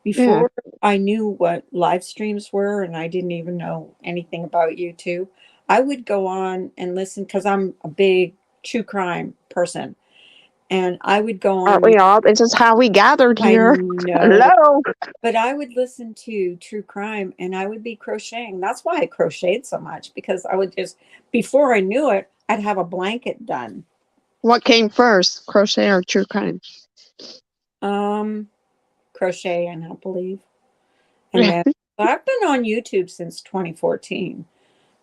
Yeah. Before I knew what live streams were and I didn't even know anything about YouTube, I would go on and listen because I'm a big true crime person. And I would go Aren't on, we all? This is how we gathered I here. know, Hello. but I would listen to true crime and I would be crocheting. That's why I crocheted so much because I would just, before I knew it, I'd have a blanket done. What came first, crochet or true crime? Um, Crocheting, I believe. And Yeah. then I've been on YouTube since 2014.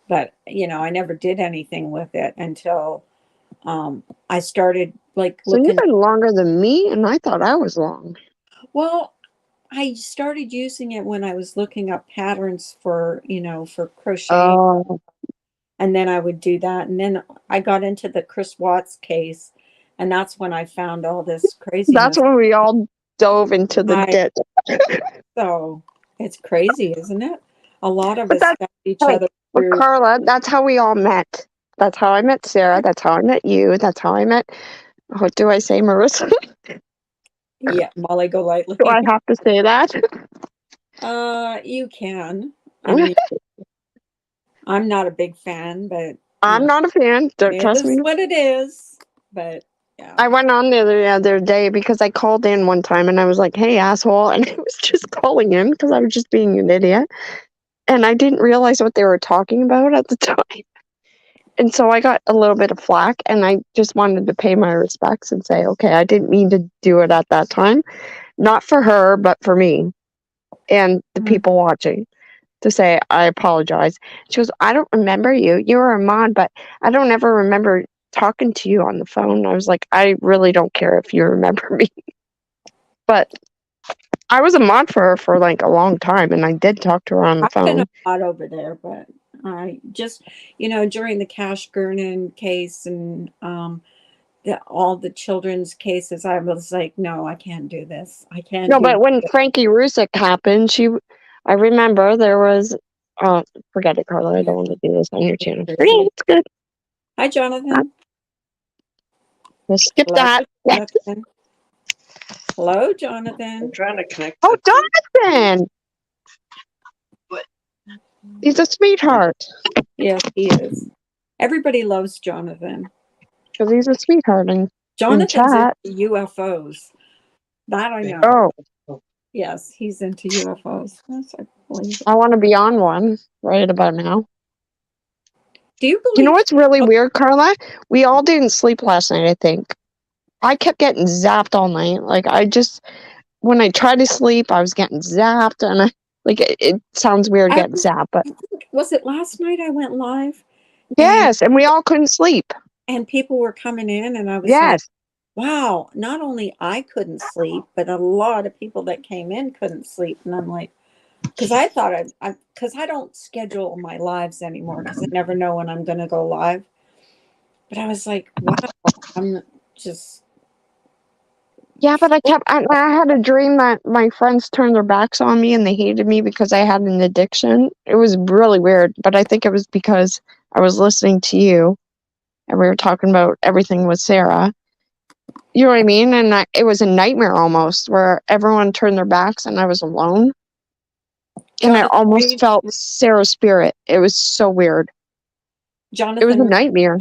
But I never did anything with it until I started like So you've looking. been longer than me, and I thought I was long. Well, I started using it when I was looking up patterns for crocheting, Oh, and then I would do that, and then I got into the Chris Watts case, and that's when I found all this that's craziness. when we all dove into the I ditch. So it's crazy, isn't it? A lot of But us that's found each hey, other but through. Carla, that's how we all met. That's how I met Sarah. That's how I met you. That's how I met. What do I say, Marissa? Yeah, Molly Do I Golightly. have to say that? You can. I mean, I'm not a big fan, but I'm not a fan. Don't it trust me. is what it is. but yeah. I went on there the other day because I called in one time and I was like, "Hey, asshole," and I was just calling in because I was just being an idiot, and I didn't realize what they were talking about at the time. And so I got a little bit of flack, and I just wanted to pay my respects and say, "Okay, I didn't mean to do it at that time, not for her, but for me and the Mm. people watching." To say I apologize. She goes, "I don't remember you. You were a mod, but I don't ever remember talking to you on the phone." I was like, "I really don't care if you remember me." But I was a mod for her for like a long time, and I did talk to her on the I've been a phone. lot over there, but I just, during the Cash Gernon case and all the children's cases, I was like, no, I can't do this. I can't No, do but when this. Frankie Rusick happened, I remember there was, forget it, Carla. I don't want to do this on your channel. Forget it, it's good. Hi, Jonathan. Let's skip Hello, that. Jonathan. Hello, I'm Jonathan. trying to connect. Oh, Jonathan! He's a sweetheart. Yes, he is. Everybody loves Jonathan. Because he's a sweetheart in Jonathan's chat. into UFOs. That I know. Oh, Yes, he's into UFOs. Yes, I believe it. I want to be on one right about now. Do you You know believe? what's really weird, Carla? We all didn't sleep last night, I think. I kept getting zapped all night. Like, when I tried to sleep, I was getting zapped. And it sounds weird getting zapped, but Was it last night I went live? yes, and we all couldn't sleep. And people were coming in, and I was like, Yes. wow, not only I couldn't sleep, but a lot of people that came in couldn't sleep. And I'm like, because I thought because I don't schedule my lives anymore because I never know when I'm going to go live. But I was like, wow, I'm just, Yeah, but I had a dream that my friends turned their backs on me and they hated me because I had an addiction. It was really weird, but I think it was because I was listening to you and we were talking about everything with Sarah. You know what I mean? And it was a nightmare almost where everyone turned their backs and I was alone. And I Jonathan, almost felt Sarah's spirit. It was so weird. It was a Jonathan, nightmare.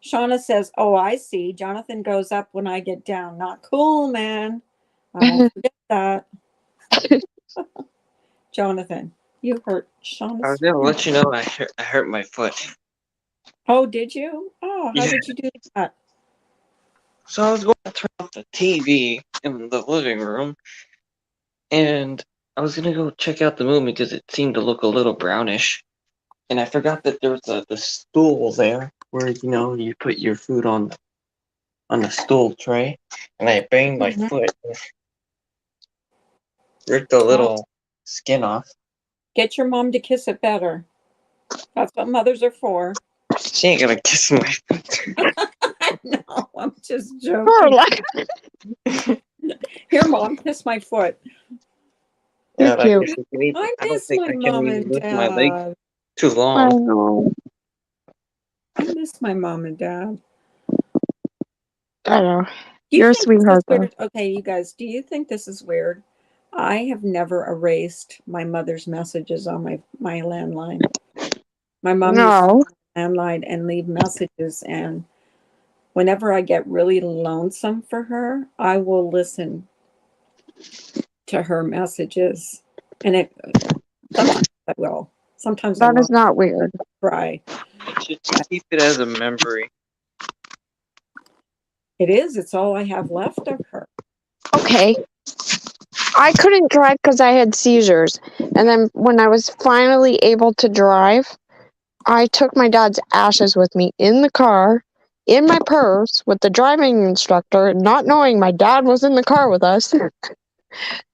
Shauna says, oh, I see. Jonathan goes up when I get down. Not cool, man. I won't forget that. Jonathan, you hurt Shauna's. I was gonna let you know I hurt my foot. Oh, did you? Oh, how Yeah. did you do that? So I was going to turn off the TV in the living room, and I was gonna go check out the movie because it seemed to look a little brownish, and I forgot that there was the stool there where you put your food on the stool tray, and I banged my Mhm. foot, and ripped a little skin off. Get your mom to kiss it better. That's what mothers are for. She ain't gonna kiss my foot. No, I'm just joking. Carla, Here, mom, kiss my foot. you're Yeah, cute. I I don't miss think my I can mom even and lift my leg dad. too I long. know. I miss my mom and dad. I know. Do you You're a think this is sweetheart, though. weird? Okay, you guys, do you think this is weird? I have never erased my mother's messages on my landline. My mom used to No. landline and leave messages, and whenever I get really lonesome for her, I will listen to her messages. And sometimes I will. Sometimes I That is won't not weird. cry. Just keep it as a memory. It is. It's all I have left of her. Okay. I couldn't drive because I had seizures. And then when I was finally able to drive, I took my dad's ashes with me in the car, in my purse, with the driving instructor, not knowing my dad was in the car with us,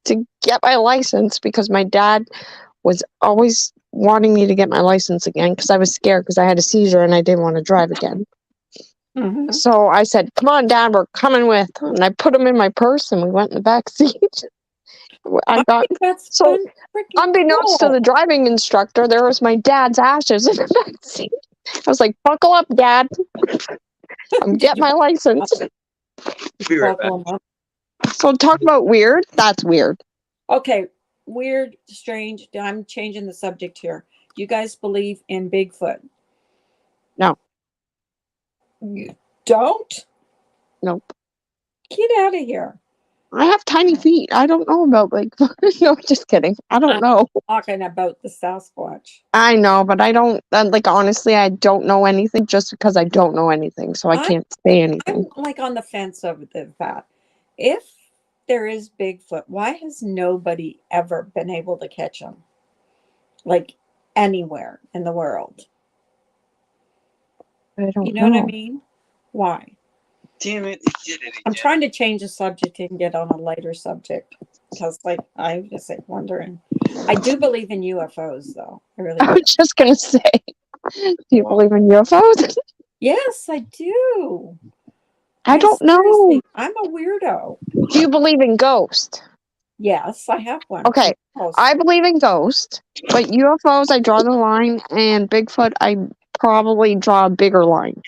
to get my license because my dad was always wanting me to get my license again because I was scared because I had a seizure and I didn't want to drive again. Mhm. So I said, "Come on, Dad, we're coming with." And I put him in my purse and we went in the back seat. I got think that's so freaking unbeknownst to cool. the driving instructor, there was my dad's ashes in the back seat. I was like, "Buckle up, Dad. I'm Did getting you my license." Be right back. buckle them up? So talk about weird. That's weird. Okay, weird, strange. I'm changing the subject here. You guys believe in Bigfoot? No. don't? Nope. Get out of here. I have tiny feet. I don't know about Bigfoot. No, just kidding. I don't know. Talking about the Sasquatch. I know, but I don't, like, honestly, I don't know anything just because I don't know anything. So I I- can't say anything. I'm like on the fence over that. If there is Bigfoot, why has nobody ever been able to catch him? Like anywhere in the world. I don't You know what I know. mean? Why? Damn it, he did it I'm again. trying to change the subject and get on a lighter subject because, like, I'm just like wondering. I do believe in UFOs, though. I really I do. was just going to say, do you Wow. believe in UFOs? Yes, I do. I don't know. seriously, I'm a weirdo. Do you believe in ghosts? Yes, I have one. Okay, I believe in ghosts, but UFOs, I draw the line, and Bigfoot, I probably draw a bigger line.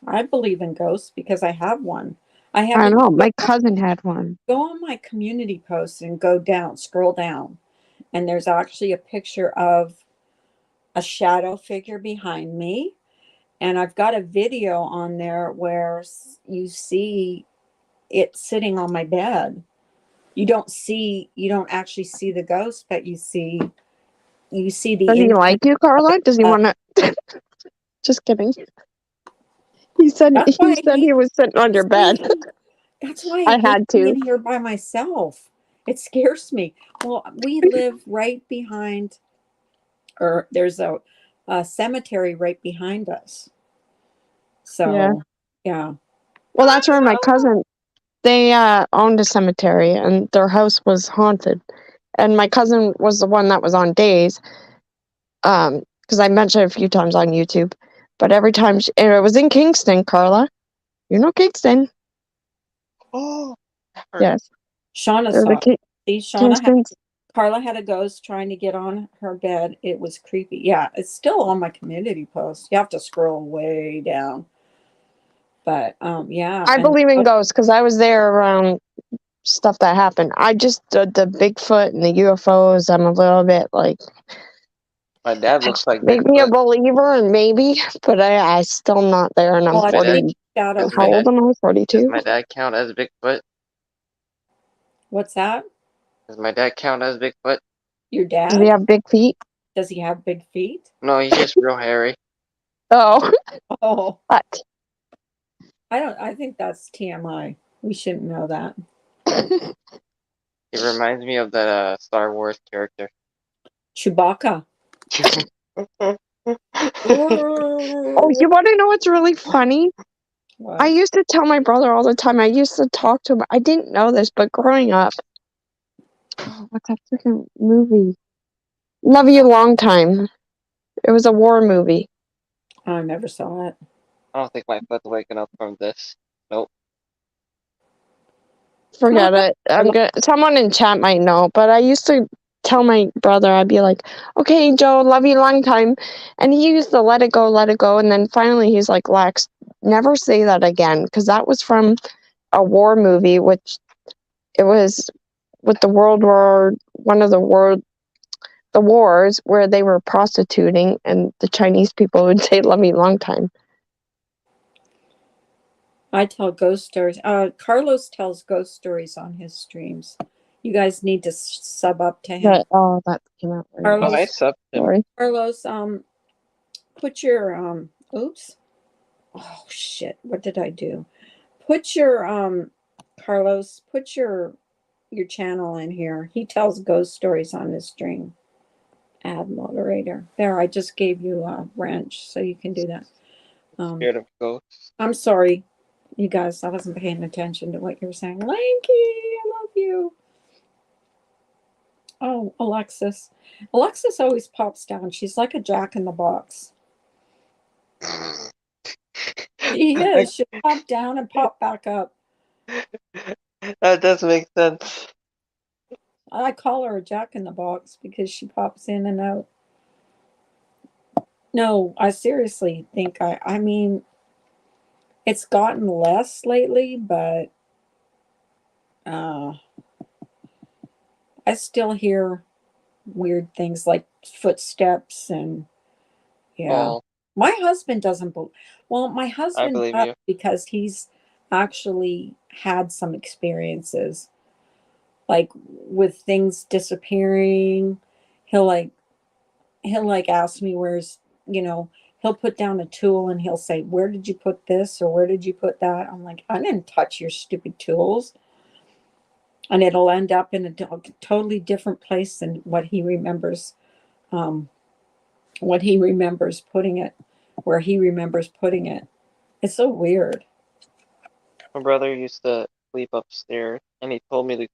I believe in ghosts because I have one. I have I it. know, my cousin had one. Go on my community post and go down, scroll down, and there's actually a picture of a shadow figure behind me. And I've got a video on there where you see it sitting on my bed. You don't actually see the ghost, but you see the Does he imprint. like you, Carla? Does he want to? Just kidding. He said That's why I hate he was sitting on your bed. That's why I I hate had being to. in here by myself. It scares me. Well, we live right behind, or there's a cemetery right behind us. So, yeah. Well, that's where my cousin. They owned a cemetery, and their house was haunted. And my cousin was the one that was on days. Because I mentioned it a few times on YouTube, but every time and it was in Kingston, Carla. You know Kingston? Oh, Yes. Shauna There's saw a it. See, Kingston. Carla had a ghost trying to get on her bed. It was creepy. Yeah, it's still on my community post. You have to scroll way down. But yeah. I believe in ghosts because I was there around stuff that happened. I just the Bigfoot and the UFOs. I'm a little bit like my dad looks like make me a Bigfoot. believer, and maybe, but I still not there, and I'm Well, I've 40. seen shadow. How old am I? 42. Does my dad count as Bigfoot? What's that? Does my dad count as Bigfoot? Your Does he dad? have big feet? Does he have big feet? No, he's just real hairy. Oh, Oh, what? I think that's TMI. We shouldn't know that. He reminds me of that Star Wars character. Chewbacca. Oh, you want to know what's really funny? What? I used to tell my brother all the time. I used to talk to him. I didn't know this, but growing up, what's that freaking movie? Love You Long Time. It was a war movie. I never saw it. I don't think my foot's waking up from this. Nope. Forget it. Someone in chat might know, but I used to tell my brother, I'd be like, "Okay, Joe, love you long time," and he used to let it go, and then finally he's like, "Lex, never say that again," because that was from a war movie, which it was with the the wars where they were prostituting, and the Chinese people would say, "Love you long time." I tell ghost stories. Carlos tells ghost stories on his streams. You guys need to sub up to him. That came out right. Carlos, Oh, I subbed him. Sorry. Carlos, put your oops. Oh shit, what did I do? Put your Carlos, put your channel in here. He tells ghost stories on his stream. Add moderator. There, I just gave you a wrench so you can do that. Scared of ghosts. I'm sorry, you guys, I wasn't paying attention to what you were saying. Lanky, I love you. Oh, Alexis. Alexis always pops down. She's like a jack in the box. She is. She'll pop down and pop back up. That does make sense. I call her a jack in the box because she pops in and out. No, I seriously think I mean, it's gotten less lately, but I still hear weird things like footsteps and yeah. Well, My husband doesn't believe. Well, my I husband believe does you. because he's actually had some experiences, like with things disappearing. He'll like he'll like ask me where's, he'll put down a tool and he'll say, "Where did you put this or where did you put that?" I'm like, "I didn't touch your stupid tools." And it'll end up in a totally different place than um, what he remembers putting it, where he remembers putting it. It's so weird. My brother used to sleep upstairs, and he told me to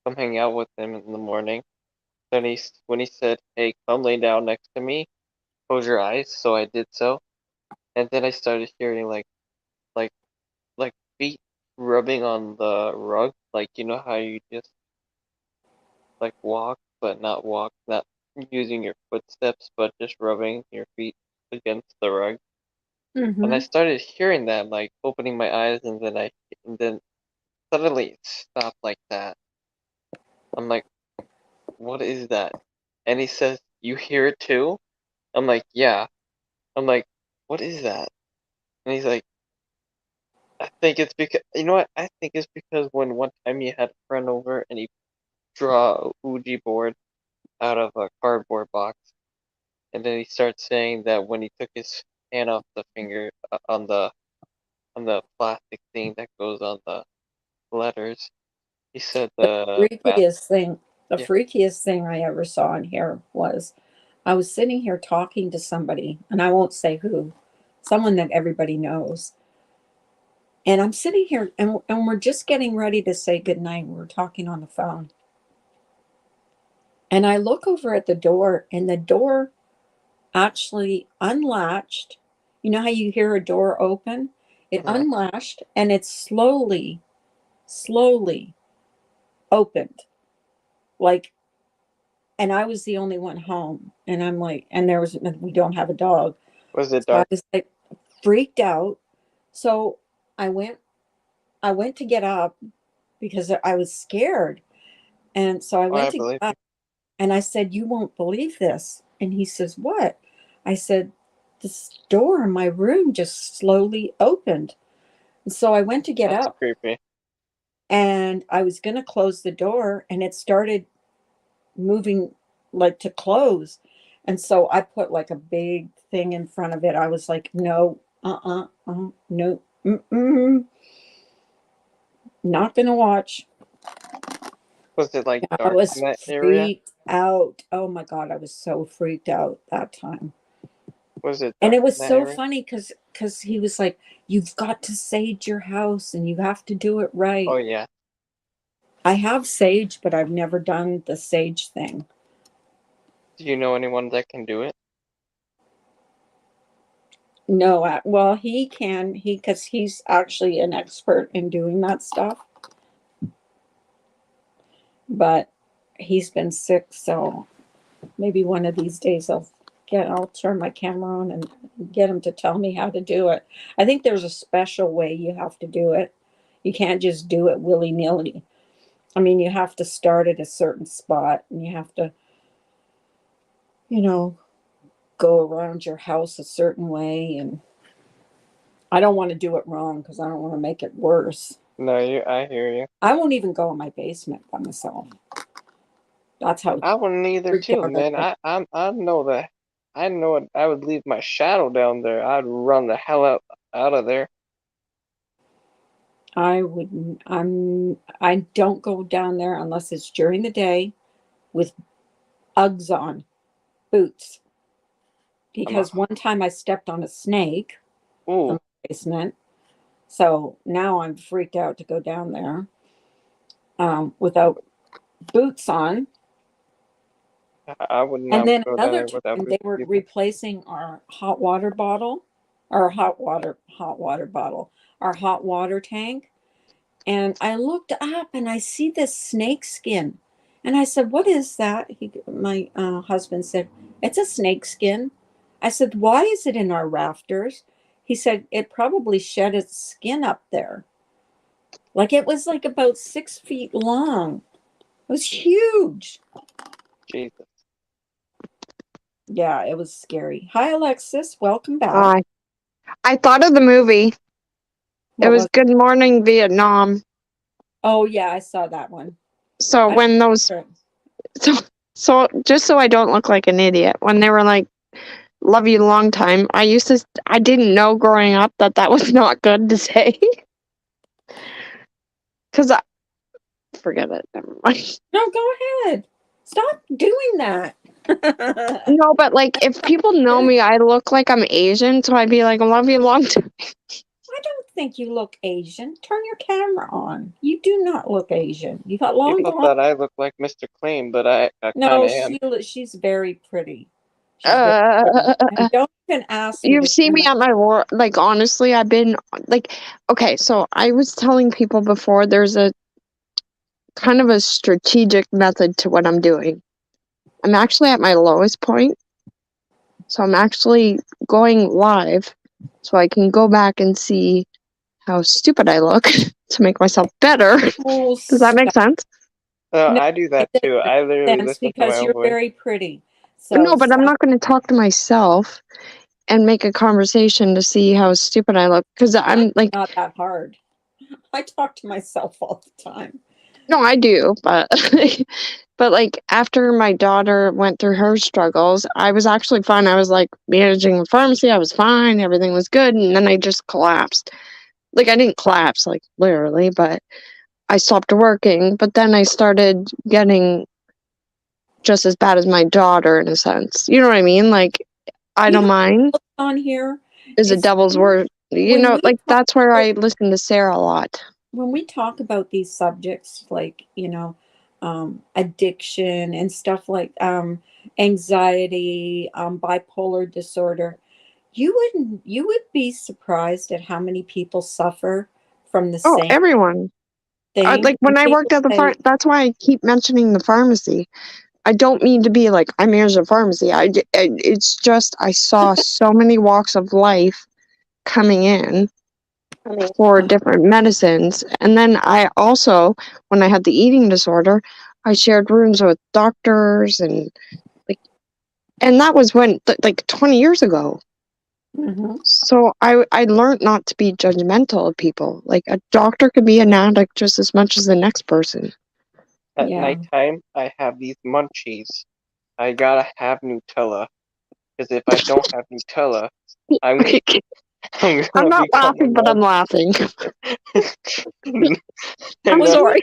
come hang out with him in the morning. Then when he said, "Hey, come lay down next to me, close your eyes," so I did so, and then I started hearing like like feet rubbing on the rug, like you know how you just like walk but not walk, not using your footsteps, but just rubbing your feet against the rug. And I Hmm. started hearing that, like opening my eyes, and then suddenly it stopped like that. I'm like, what is that? And he says, "You hear it too?" I'm like, yeah. I'm like, what is that? And he's like, I think it's because, you know what? I think it's because when one time you had a friend over and he draw a Ouija board out of a cardboard box, and then he starts saying that when he took his hand off the finger on the plastic thing that goes on the letters, he said the math. freakiest thing the Yeah, freakiest thing I ever saw in here was I was sitting here talking to somebody, and I won't say who, someone that everybody knows. And I'm sitting here and we're just getting ready to say goodnight. We're talking on the phone. And I look over at the door, and the door actually unlatched. You know how you hear a door open? It yeah. unlatched and it slowly opened. Like, and I was the only one home. And I'm like, and we don't have a dog. Was it So I dark? was like freaked out. So I went, I went to get up because I was scared. And so I Oh, went I to get believe you. up and I said, "You won't believe this." And he says, "What?" I said, "This door in my room just slowly opened." And so I went to get That's up creepy. and I was going to close the door and it started moving like to close. And so I put like a big thing in front of it. I was like, "No, no, not going to watch." Was it like I dark in was that area? freaked out. Oh my God, I was so freaked out that time. Was it And dark it was in that so area? funny because he was like, "You've got to sage your house and you have to do it Oh right." yeah. I have sage, but I've never done the sage thing. Do you know anyone that can do it? No, well, because he's actually an expert in doing that stuff, but he's been sick, so maybe one of these days I'll turn my camera on and get him to tell me how to do it. I think there's a special way you have to do it. You can't just do it willy-nilly. I mean, you have to start at a certain spot and you have to, you know, go around your house a certain way. And I don't want to do it wrong because I don't want to make it worse. No, I hear you. I won't even go in my basement by myself. That's how I wouldn't either freaked too, out I man. get. I know that. I know it. I would leave my shadow down there. I'd run the hell out of there. I wouldn't, I don't go down there unless it's during the day with Uggs on, boots. I'm a Because one time I stepped on a snake in ooh. my basement. So now I'm freaked out to go down there without boots on. I would And not then go down another there without time they boots were either. replacing our hot water bottle, our hot water bottle, our hot water tank. And I looked up and I see this snake skin. And I said, "What is that?" My husband said, "It's a snake skin." I said, "Why is it in our rafters?" He said, "It probably shed its skin up there." Like it was like about 6 feet long. It was huge. Jesus. Yeah, it was scary. Hi, Alexis. Welcome back. Uh, I thought of the movie. It What was Good Morning Vietnam. Oh, yeah, I saw that one. So I- when those, so just so I don't look like an idiot, when they were like, "Love you long time," I didn't know growing up that that was not good to say. Cause forget it. Never mind. No, go ahead. Stop doing that. No, but like if people know me, I look like I'm Asian, so I'd be like, "Love you long time." I don't think you look Asian. Turn your camera on. You do not look Asian. You got long People blonde. thought I looked like Mr. Clean, but I kind No, of am. she's very pretty. She's very pretty. And don't even ask me. You've to seen turn me my- at my work. Like honestly, I've been like, okay. So I was telling people before, there's a kind of a strategic method to what I'm doing. I'm actually at my lowest point, so I'm actually going live, so I can go back and see how stupid I look to make myself better. Oh, Does that make sense? No, I do that it too. I literally sense listen to my because own you're voice. very pretty. So No, but I'm stop. not going to talk to myself and make a conversation to see how stupid I look because I'm like, Not that hard. I talk to myself all the time. no, I do, but but like after my daughter went through her struggles, I was actually fine. I was like managing the pharmacy, I was fine, everything was good, and then I just collapsed. Like I didn't collapse like literally, but I stopped working, but then I started getting just as bad as my daughter in a sense. You know what I mean? Like I You don't know mind what's on here? is a It's devil's word. You when know, we like talk that's where about I listen to Sarah a lot. when we talk about these subjects like addiction and stuff like anxiety, bipolar disorder, you would be surprised at how many people suffer from the Oh, same everyone. thing. Like when And I people worked at the say, that's why I keep mentioning the pharmacy. I don't mean to be like I manage a pharmacy. It's just I saw so many walks of life coming in for different medicines, and then I also, when I had the eating disorder, I shared rooms with doctors and like, and that was when like 20 years ago. Mhm. So I learned not to be judgmental of people. Like a doctor could be an addict just as much as the next person. At Yeah. nighttime, I have these munchies. I gotta have Nutella. Because if I don't have Nutella, I'm, I'm I'm gonna not become laughing, but I'm laughing. I'm Well, sorry.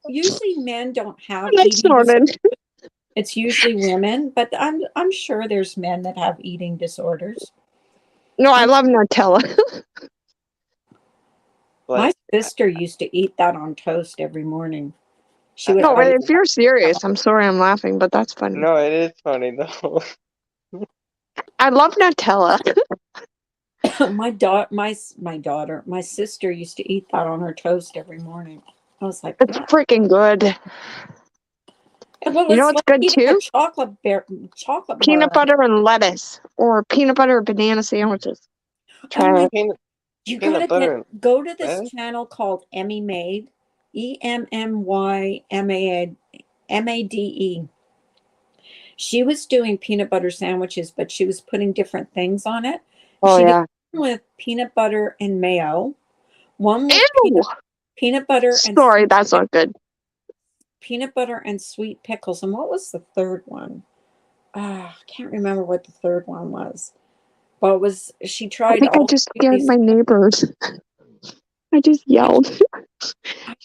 usually men don't have I eating disorders. snorted. It's usually women, but I'm sure there's men that have eating disorders. No, I love Nutella. My Like, sister used to eat that on toast every morning. She would No, but always if you're serious, I'm sorry I'm laughing, but that's funny. no, it is funny though. I love Nutella. my sister used to eat that on her toast every morning. I was like, It's what? freaking good. Well, You know it's what's like good eating a too? chocolate Peanut bar. butter and lettuce, or peanut butter and banana sandwiches. Oh Try my! it. You Peanut gotta butter and go to this lettuce? channel called Emmy Made, EMMYMADE. She was doing peanut butter sandwiches, but she was putting different things on it. Oh She did yeah. one with peanut butter and mayo, one with Ew. peanut butter and Sorry, that's not good. peanut butter and sweet pickles. And what was the third one? I can't remember what the third one was. But it was she I tried think I all just three of scared these. my neighbors. I just yelled.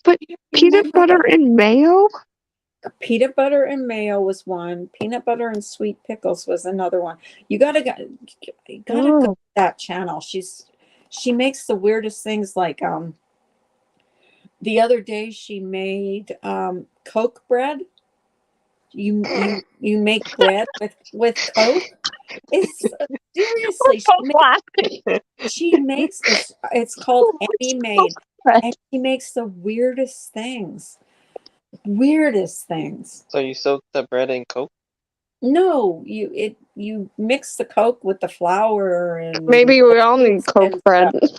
But I can't peanut remember butter and mayo? peanut butter and mayo was one. Peanut butter and sweet pickles was another one. You gotta go to Oh. that channel. She makes the weirdest things like the other day she made Coke bread. You make bread with Coke. It's I'm seriously so laughing. she makes this. It's called Emmy Made, Right. and she makes the weirdest things. Weirdest things. So you soak the bread in Coke? No, you mix the Coke with the flour and Maybe we the all need yeast Coke and bread. stuff.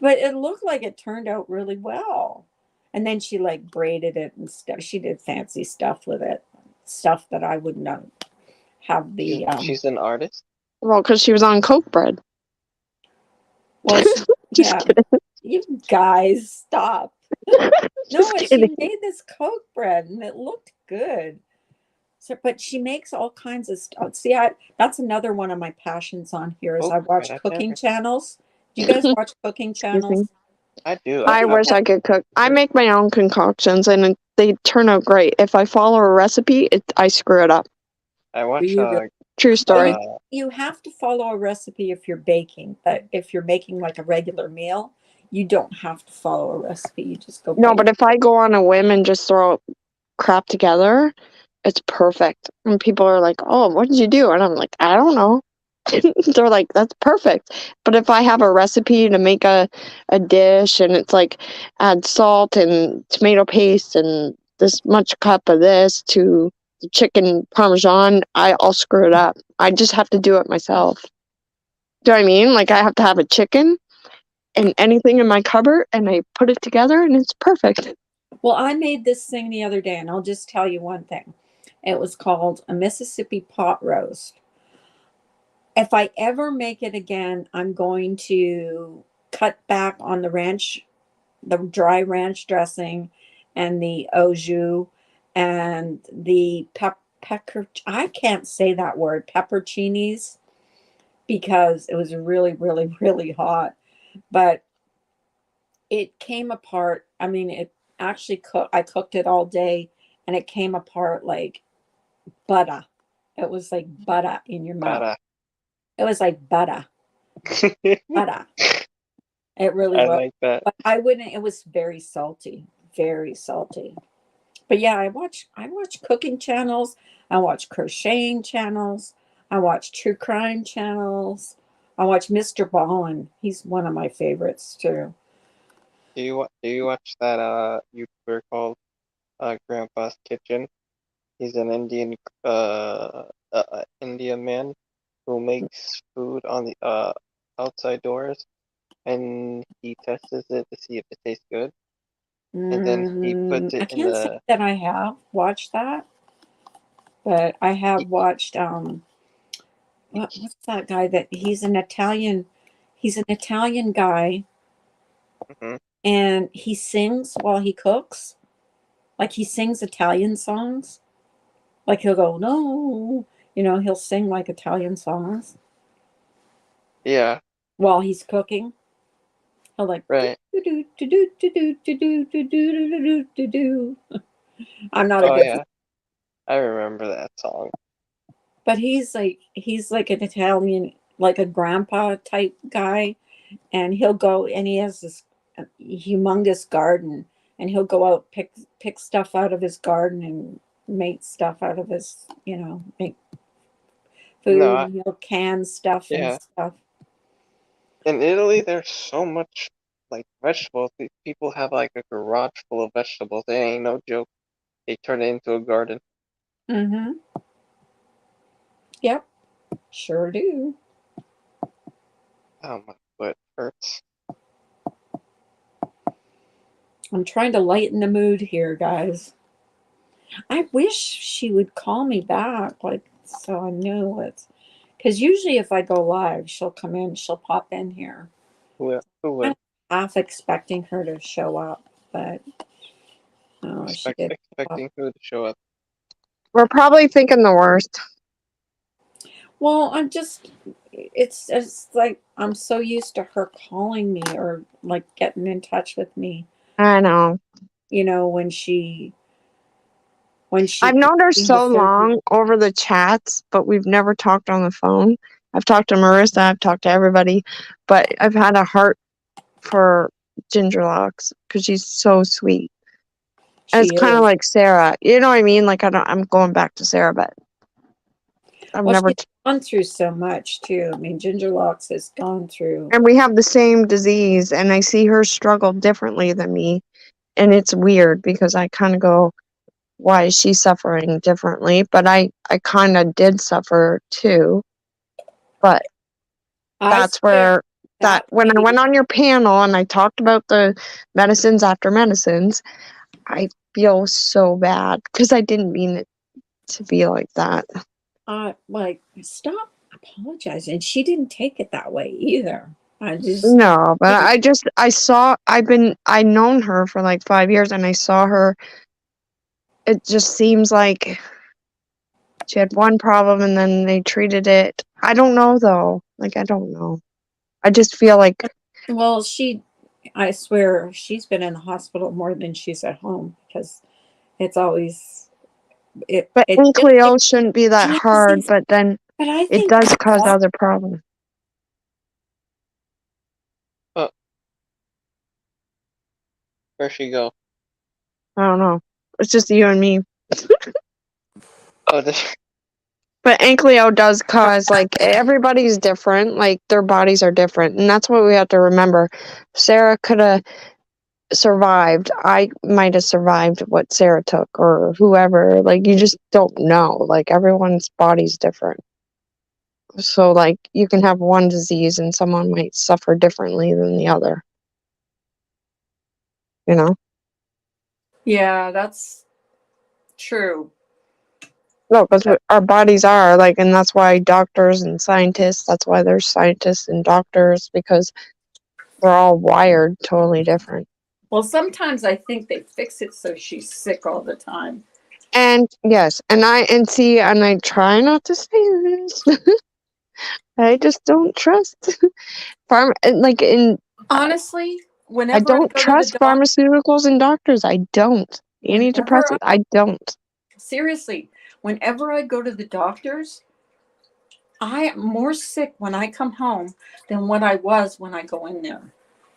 But it looked like it turned out really well. And then she braided it and stuff. She did fancy stuff with it, stuff that I wouldn't know have the She's an artist. Well, because she was on Coke bread. well, she, Just yeah. kidding. You guys, stop. Just No, she kidding. made this Coke bread and it looked good. So, but she makes all kinds of stuff. See, that's another one of my passions on here is I Coke watch bread, I've cooking never- channels. Do you guys watch cooking Excuse channels? me. I do. I wish I could cook. I make my own concoctions and they turn out great. If I follow a recipe, I screw it up. I watch. you really- True Well, story. you have to follow a recipe if you're baking, but if you're making like a regular meal, you don't have to follow a recipe. You just go. No, by but if I go on a whim and just throw crap together, it's perfect. And people are like, "Oh, what did you do?" And I'm like, "I don't know." They're like, "That's perfect." But if I have a recipe to make a dish and it's like add salt and tomato paste and this much cup of this to the chicken parmesan, I'll screw it up. I just have to do it myself. Do you know what I mean? Like I have to have a chicken and anything in my cupboard and I put it together and it's perfect. Well, I made this thing the other day, and I'll just tell you one thing. It was called a Mississippi pot roast. If I ever make it again, I'm going to cut back on the dry ranch dressing, and the au jus, and the pepper. I can't say that word, pepperoncinis, because it was really, really, really hot. But it came apart. I mean, it actually I cooked it all day, and it came apart like butter. It was like butter in your mouth. Butter. It was like butter. Butter. It really I was. like that. But I wouldn't. It was very salty. Very salty. But yeah, I watch cooking channels. I watch crocheting channels. I watch true crime channels. I watch Mr. Ballin. He's one of my favorites too. Do you watch that YouTuber called Grandpa's Kitchen? He's an Indian man who makes food on the outside doors, and he tests it to see if it tastes good, and then he puts I it in can't say the. that I have watched that, but I have watched what's that guy that he's an Italian guy, Mhm. and he sings while he cooks. Like he sings Italian songs. Like he'll go, no, he'll sing like Italian songs Yeah, while he's cooking. He'll like right. do do do do do do do do do do do do. I'm not a Oh good, yeah, I remember that song. but he's like an Italian, like a grandpa type guy, and he'll go and he has this humongous garden, and he'll go out pick stuff out of his garden and make stuff out of his, make food, No, and he'll can stuff and yeah. stuff. In Italy, there's so much like vegetables. These people have like a garage full of vegetables. It ain't no joke. They turn it into a garden. Mm-hmm. Yep. Sure do. Oh, my foot hurts. I'm trying to lighten the mood here, guys. I wish she would call me back, like, so I knew it's because usually if I go live, she'll come in, she'll pop in here. Who would I'm half expecting her to show up, but no, she did. expecting who to show up? We're probably thinking the worst. Well, it's like I'm so used to her calling me or like getting in touch with me, I know. when she I've known her so before- long over the chats, but we've never talked on the phone. I've talked to Marissa, I've talked to everybody, but I've had a heart for Ginger Locks because she's so sweet. And she it's kind is. of like Sarah. You know what I mean? Like I'm going back to Sarah, but I've Well, never. she's gone through so much too. I mean, Ginger Locks has gone through. And we have the same disease, and I see her struggle differently than me, and it's weird because I kind of go, "Why is she suffering differently?" But I kind of did suffer too. But that's where when I went on your panel and I talked about the medicines after medicines, I feel so bad because I didn't mean it to be like that. like, stop apologizing. She didn't take it that way either. I just, No, but I've known her for like 5 years, and I saw her. It just seems like she had one problem and then they treated it. I don't know though. Like, I don't know. I just feel like, well, I swear, she's been in the hospital more than she's at home because it's always, but it just, Cleo shouldn't be that hard, Jesus. but then But I it think does cause that, other problems. Where'd she go? I don't know. It's just you and me. Oh, this. But Ankleo does cause, like, everybody's different. Like, their bodies are different. And that's what we have to remember. Sarah could have survived. I might have survived what Sarah took, or whoever. Like, you just don't know. Like, everyone's body's different. So, like, you can have one disease and someone might suffer differently than the other. You know? yeah, that's true. No, because our bodies are, like, and that's why doctors and scientists, that's why there's scientists and doctors, because they're all wired totally different. Well, sometimes I think they fix it so she's sick all the time. And yes, and I try not to say this. I just don't trust Honestly, I whenever I don't go to trust the doctor, pharmaceuticals and doctors. I don't. whenever Antidepressants, I don't. seriously, whenever I go to the doctors, I am more sick when I come home than what I was when I go in there.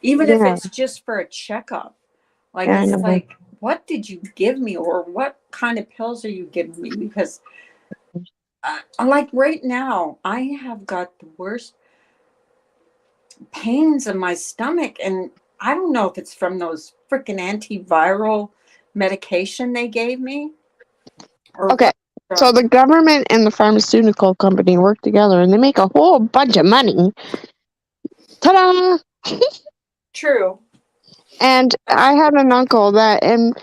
Even if Yeah, it's just for a checkup. Like, yeah, I it's know. like, what did you give me, or what kind of pills are you giving me? Because like right now, I have got the worst pains in my stomach, and I don't know if it's from those freaking antiviral medication they gave me or Okay, what. so the government and the pharmaceutical company work together, and they make a whole bunch of money. Ta-da! True. And I had an uncle and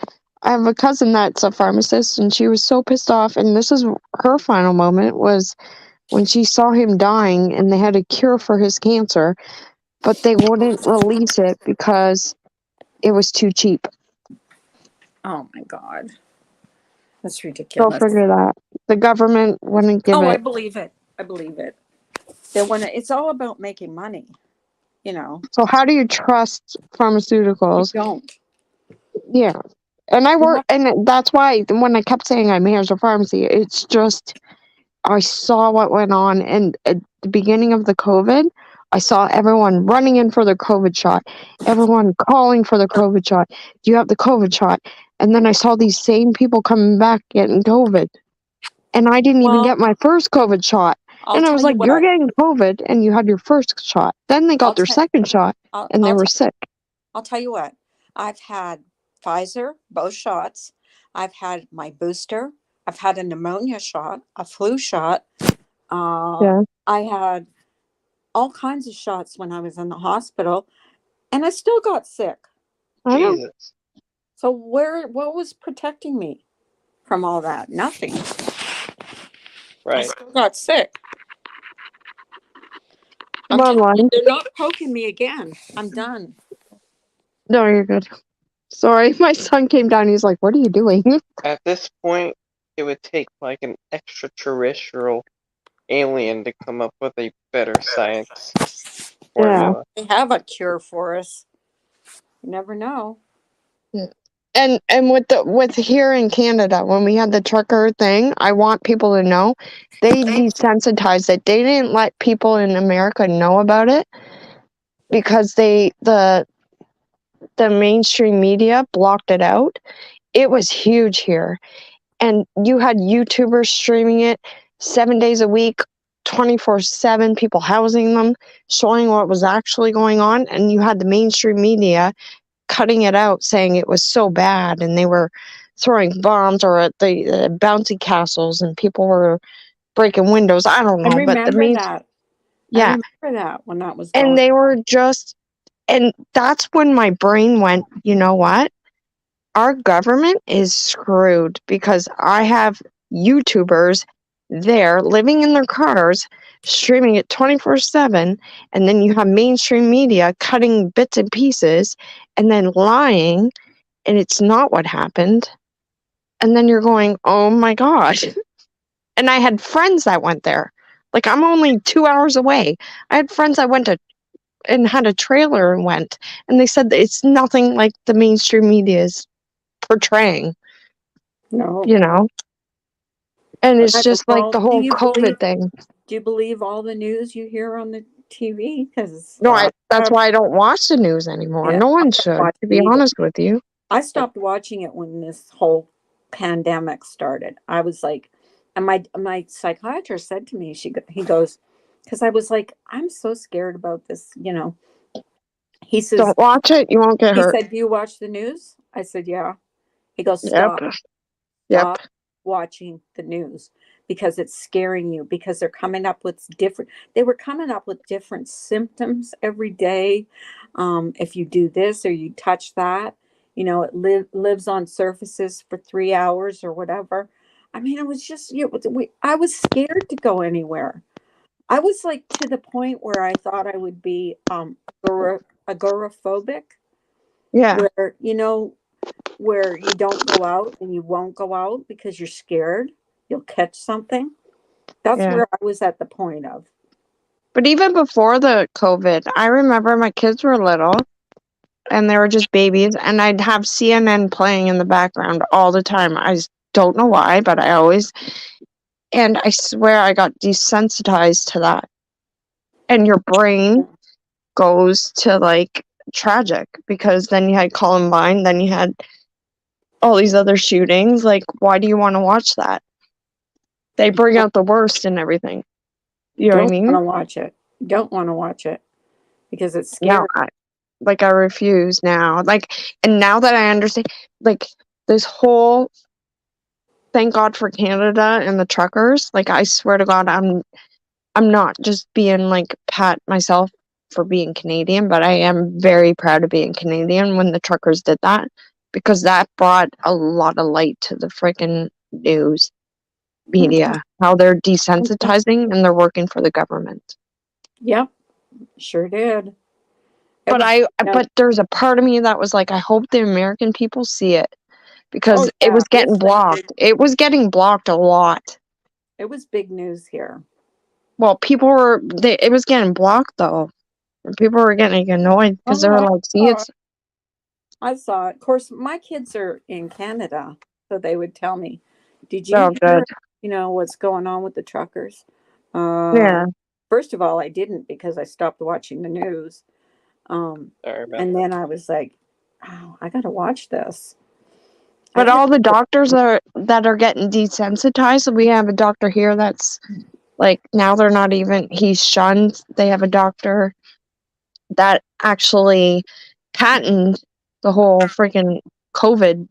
I have a cousin that's a pharmacist, and she was so pissed off. And this is her final moment, was when she saw him dying, and they had a cure for his cancer, but they wouldn't release it because it was too cheap. Oh my God. That's Go ridiculous. figure that. The government wouldn't give Oh, I it. believe it. I believe it. They want to, it's all about making money, you know. So how do you trust You pharmaceuticals? don't. Yeah. And I You work, have, and that's why when I kept saying I manage a pharmacy, it's just I saw what went on, and at the beginning of the COVID, I saw everyone running in for their COVID shot, everyone calling for the COVID shot. Do you have the COVID shot? And then I saw these same people coming back getting COVID, and I didn't even get well, my first COVID shot. I'll And I was tell you like, "You're what. getting COVID, and you had your first shot." Then they I'll got their tell second shot, I'll, and they I'll were tell sick. I'll tell you what. I've had Pfizer, both shots. I've had my booster. I've had a pneumonia shot, a flu shot. Yeah, I had all kinds of shots when I was in the hospital, and I still got sick. I know. Jesus. So what was protecting me from all that? Nothing. I Right. still got sick. I'm Bottom telling you, line, they're not poking me again. I'm done. no, you're good. Sorry, my son came down. He's like, "What are you doing?" At this point, it would take like an extraterrestrial alien to come up with a better science formula. They have a cure for us. You never know. And with here in Canada, when we had the trucker thing, I want people to know they desensitized it. They didn't let people in America know about it because the mainstream media blocked it out. It was huge here, and you had YouTubers streaming it 7 days a week, 24/7. People housing them, showing what was actually going on, and you had the mainstream media cutting it out, saying it was so bad, and they were throwing bombs or at the bouncy castles, and people were breaking windows. I don't I know, but the remember main, that. I yeah, remember that when that was and going. they were just, and that's when my brain went, you know what? Our government is screwed because I have YouTubers there living in their cars, streaming it 24/7, and then you have mainstream media cutting bits and pieces and then lying, and it's not what happened. And then you're going, oh my God. And I had friends that went there. Like, I'm only 2 hours away. I had friends that went to and had a trailer and went, and they said that it's nothing like the mainstream media is portraying, No. you know? And it's I- just like well, the whole COVID thing. do you believe all the news you hear on the TV? Because No, that's why I don't watch the news anymore. Yeah, No I one don't should, watch to it be either. honest with you. I stopped watching it when this whole pandemic started. I was like, and my psychiatrist said to me, he goes, because I was like, I'm so scared about this, you know. He says, Don't watch it, you won't get he hurt. said, do you watch the news? I said, yeah. He goes, Yep. stop watching the news because it's scaring you, because they're coming up with they were coming up with different symptoms every day. If you do this or you touch that, you know, it lives on surfaces for 3 hours or whatever. I mean, it was just, I was scared to go anywhere. I was like to the point where I thought I would be agoraphobic, Yeah. where, you know, where you don't go out and you won't go out because you're scared you'll catch something. That's Yeah. where I was at the point of. But even before the COVID, I remember my kids were little and they were just babies, and I'd have CNN playing in the background all the time. I don't know why, but I always, and I swear I got desensitized to that. And your brain goes to like tragic, because then you had Columbine, then you had all these other shootings. Like, why do you want to watch that? They bring out the worst in everything. You know what I Don't mean? want to watch it. Don't want to watch it because it's No, scary. I refuse now. Like, and now that I understand, like, this whole thank God for Canada and the truckers. Like, I swear to God, I'm not just being like pat myself for being Canadian, but I am very proud of being Canadian when the truckers did that, because that brought a lot of light to the freaking news media, how they're desensitizing and they're working for the government. Yep, sure did. But but there's a part of me that was like, I hope the American people see it, because it was getting blocked. It was getting blocked a lot. It was big news here. Well, it was getting blocked though. And people were getting annoyed because they were like, see, I saw it. Of course, my kids are in Canada, so they would tell me, did so you good. hear, you know, what's going on with the truckers? Yeah. First of all, I didn't, because I stopped watching the news. And then I was like, oh, I got to watch this. But all the doctors that are getting desensitized, we have a doctor here that's like, now they're not even, he's shunned. They have a doctor that actually patented the whole freaking COVID.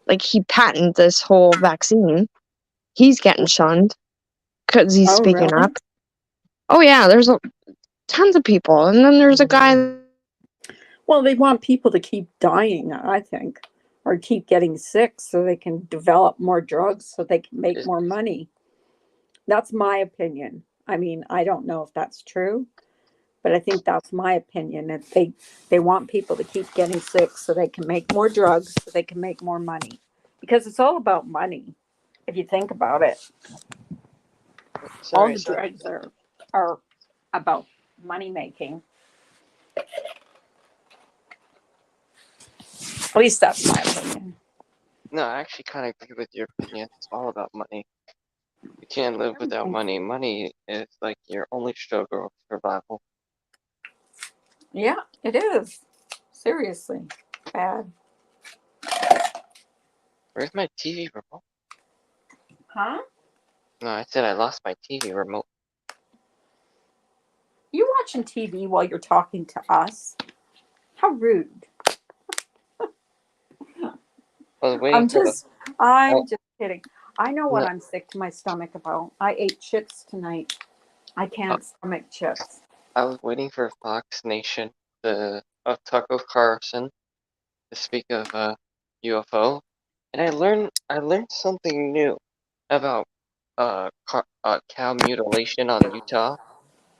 Like, he patented this whole vaccine. He's getting shunned because he's speaking really? up. Oh yeah, there's tons of people, and then there's a guy. Well, they want people to keep dying, I think, or keep getting sick so they can develop more drugs so they can make more money. That's my opinion. I mean, I don't know if that's true, but I think that's my opinion. If they want people to keep getting sick so they can make more drugs so they can make more money, because it's all about money. If you think about it, all the drugs are about money making. At least that's my opinion. No, I actually kind of agree with your opinion. It's all about money. You can't live without money. Money is like your only struggle of survival. Yeah, it is. Seriously. Bad. Where's my TV remote? Huh? No, I said I lost my TV remote. You watching TV while you're talking to us? How rude. I was waiting I'm just kidding. I know what No. I'm sick to my stomach about. I ate chips tonight. I can't stomach chips. I was waiting for Fox Nation of Tucker Carlson to speak of UFO, and I learned something new about cow mutilation on Utah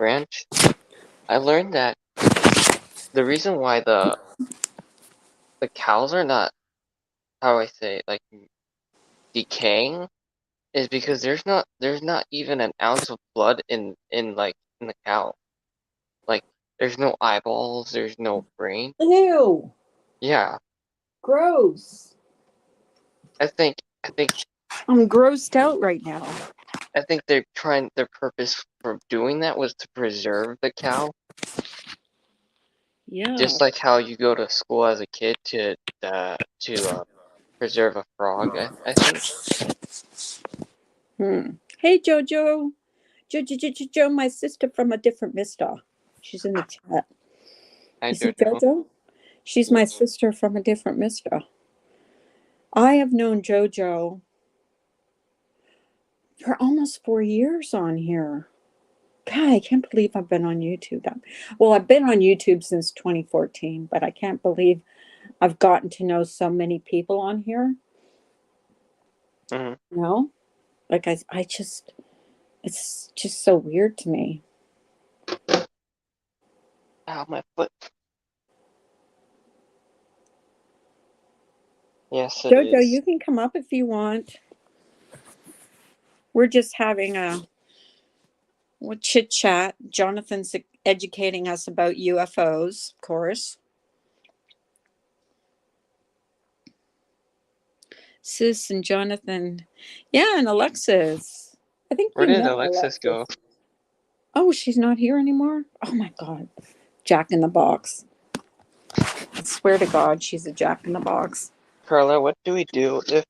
Ranch, I learned that the reason why the cows are not, how do I say it, like decaying is because there's not even an ounce of blood in the cow. Like there's no eyeballs, there's no brain. Ew, Yeah, gross. I think I'm grossed out right now. their purpose for doing that was to preserve the cow, Yeah. just like how you go to school as a kid to preserve a frog. I think. Hey, Jojo. Jojo, my sister from a different mister. She's in the chat. I You see don't know. Jojo? She's my sister from a different mister. I have known Jojo for almost 4 years on here. God, I can't believe I've been on YouTube. Well, I've been on YouTube since 2014, but I can't believe I've gotten to know so many people on here. Mhm. You know? Like I just, it's just so weird to me. Ow, my foot. Yes, it Jojo, is. you can come up if you want. We're just having a chit chat. Jonathan's educating us about UFOs, of course. Sis and Jonathan. Yeah, and Alexis. I think Where you did know Alexis go? Oh, she's not here anymore? Oh my God. Jack in the Box. I swear to God, she's a Jack in the Box. Carla, what do we do if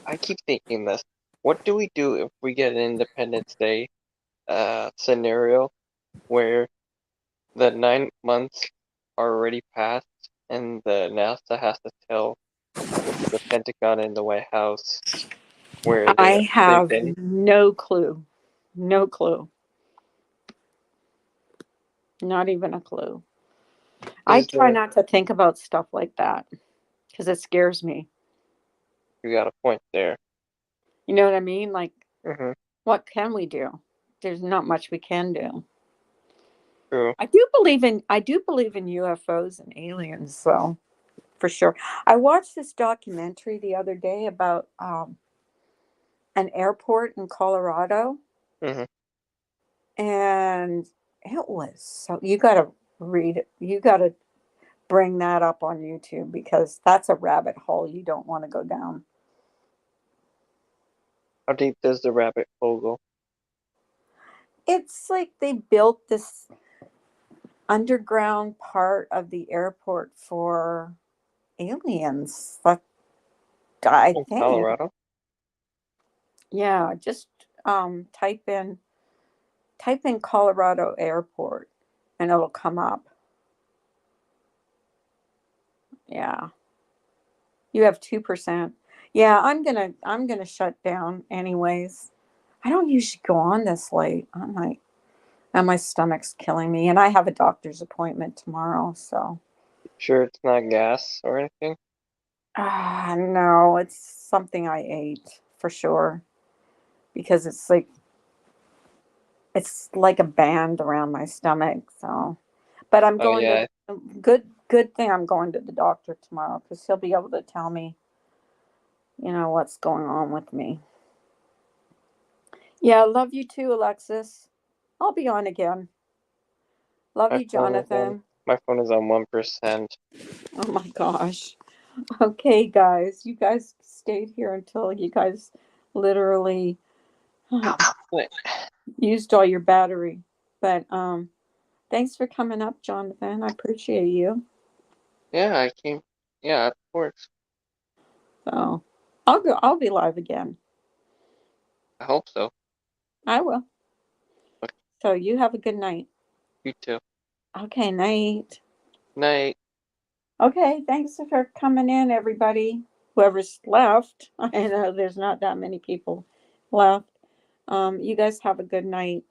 I keep thinking this. What do we do if we get an Independence Day scenario where the 9 months are already passed and the NASA has to tell the Pentagon and the White House where I they've have been? no clue. No clue. Not even a clue. I Is try there? not to think about stuff like that because it scares me. You got a point there. You know what I mean? Like, Mm-hmm. what can we do? There's not much we can do. True. I do believe in UFOs and aliens, so for sure. I watched this documentary the other day about an airport in Colorado, Mm-hmm. and it was so, you got to read it. You got to bring that up on YouTube because that's a rabbit hole you don't want to go down. How deep does the rabbit hole go? It's like they built this underground part of the airport for aliens. But I In think, Colorado? yeah, just type in Colorado airport and it'll come up. Yeah. You have 2%. Yeah, I'm gonna shut down anyways. I don't usually go on this late. I'm like, and my stomach's killing me, and I have a doctor's appointment tomorrow. So, Sure, it's not gas or anything. no, it's something I ate for sure because it's like a band around my stomach. So, but I'm Oh going yeah, to good thing I'm going to the doctor tomorrow because he'll be able to tell me, what's going on with me. Yeah, love you too, Alexis. I'll be on again. Love my you, phone is on. Jonathan. My phone is on 1%. Oh my gosh. Okay, guys. You guys stayed here until you guys literally Wait. used all your battery. But thanks for coming up, Jonathan. I appreciate you. Yeah, I came. Yeah, of course. So I'll be live again. I hope so. I will. Okay, So you have a good night. you too. Okay, night. Night. Okay, thanks for coming in, everybody. Whoever's left. I know there's not that many people left. You guys have a good night.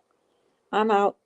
I'm out.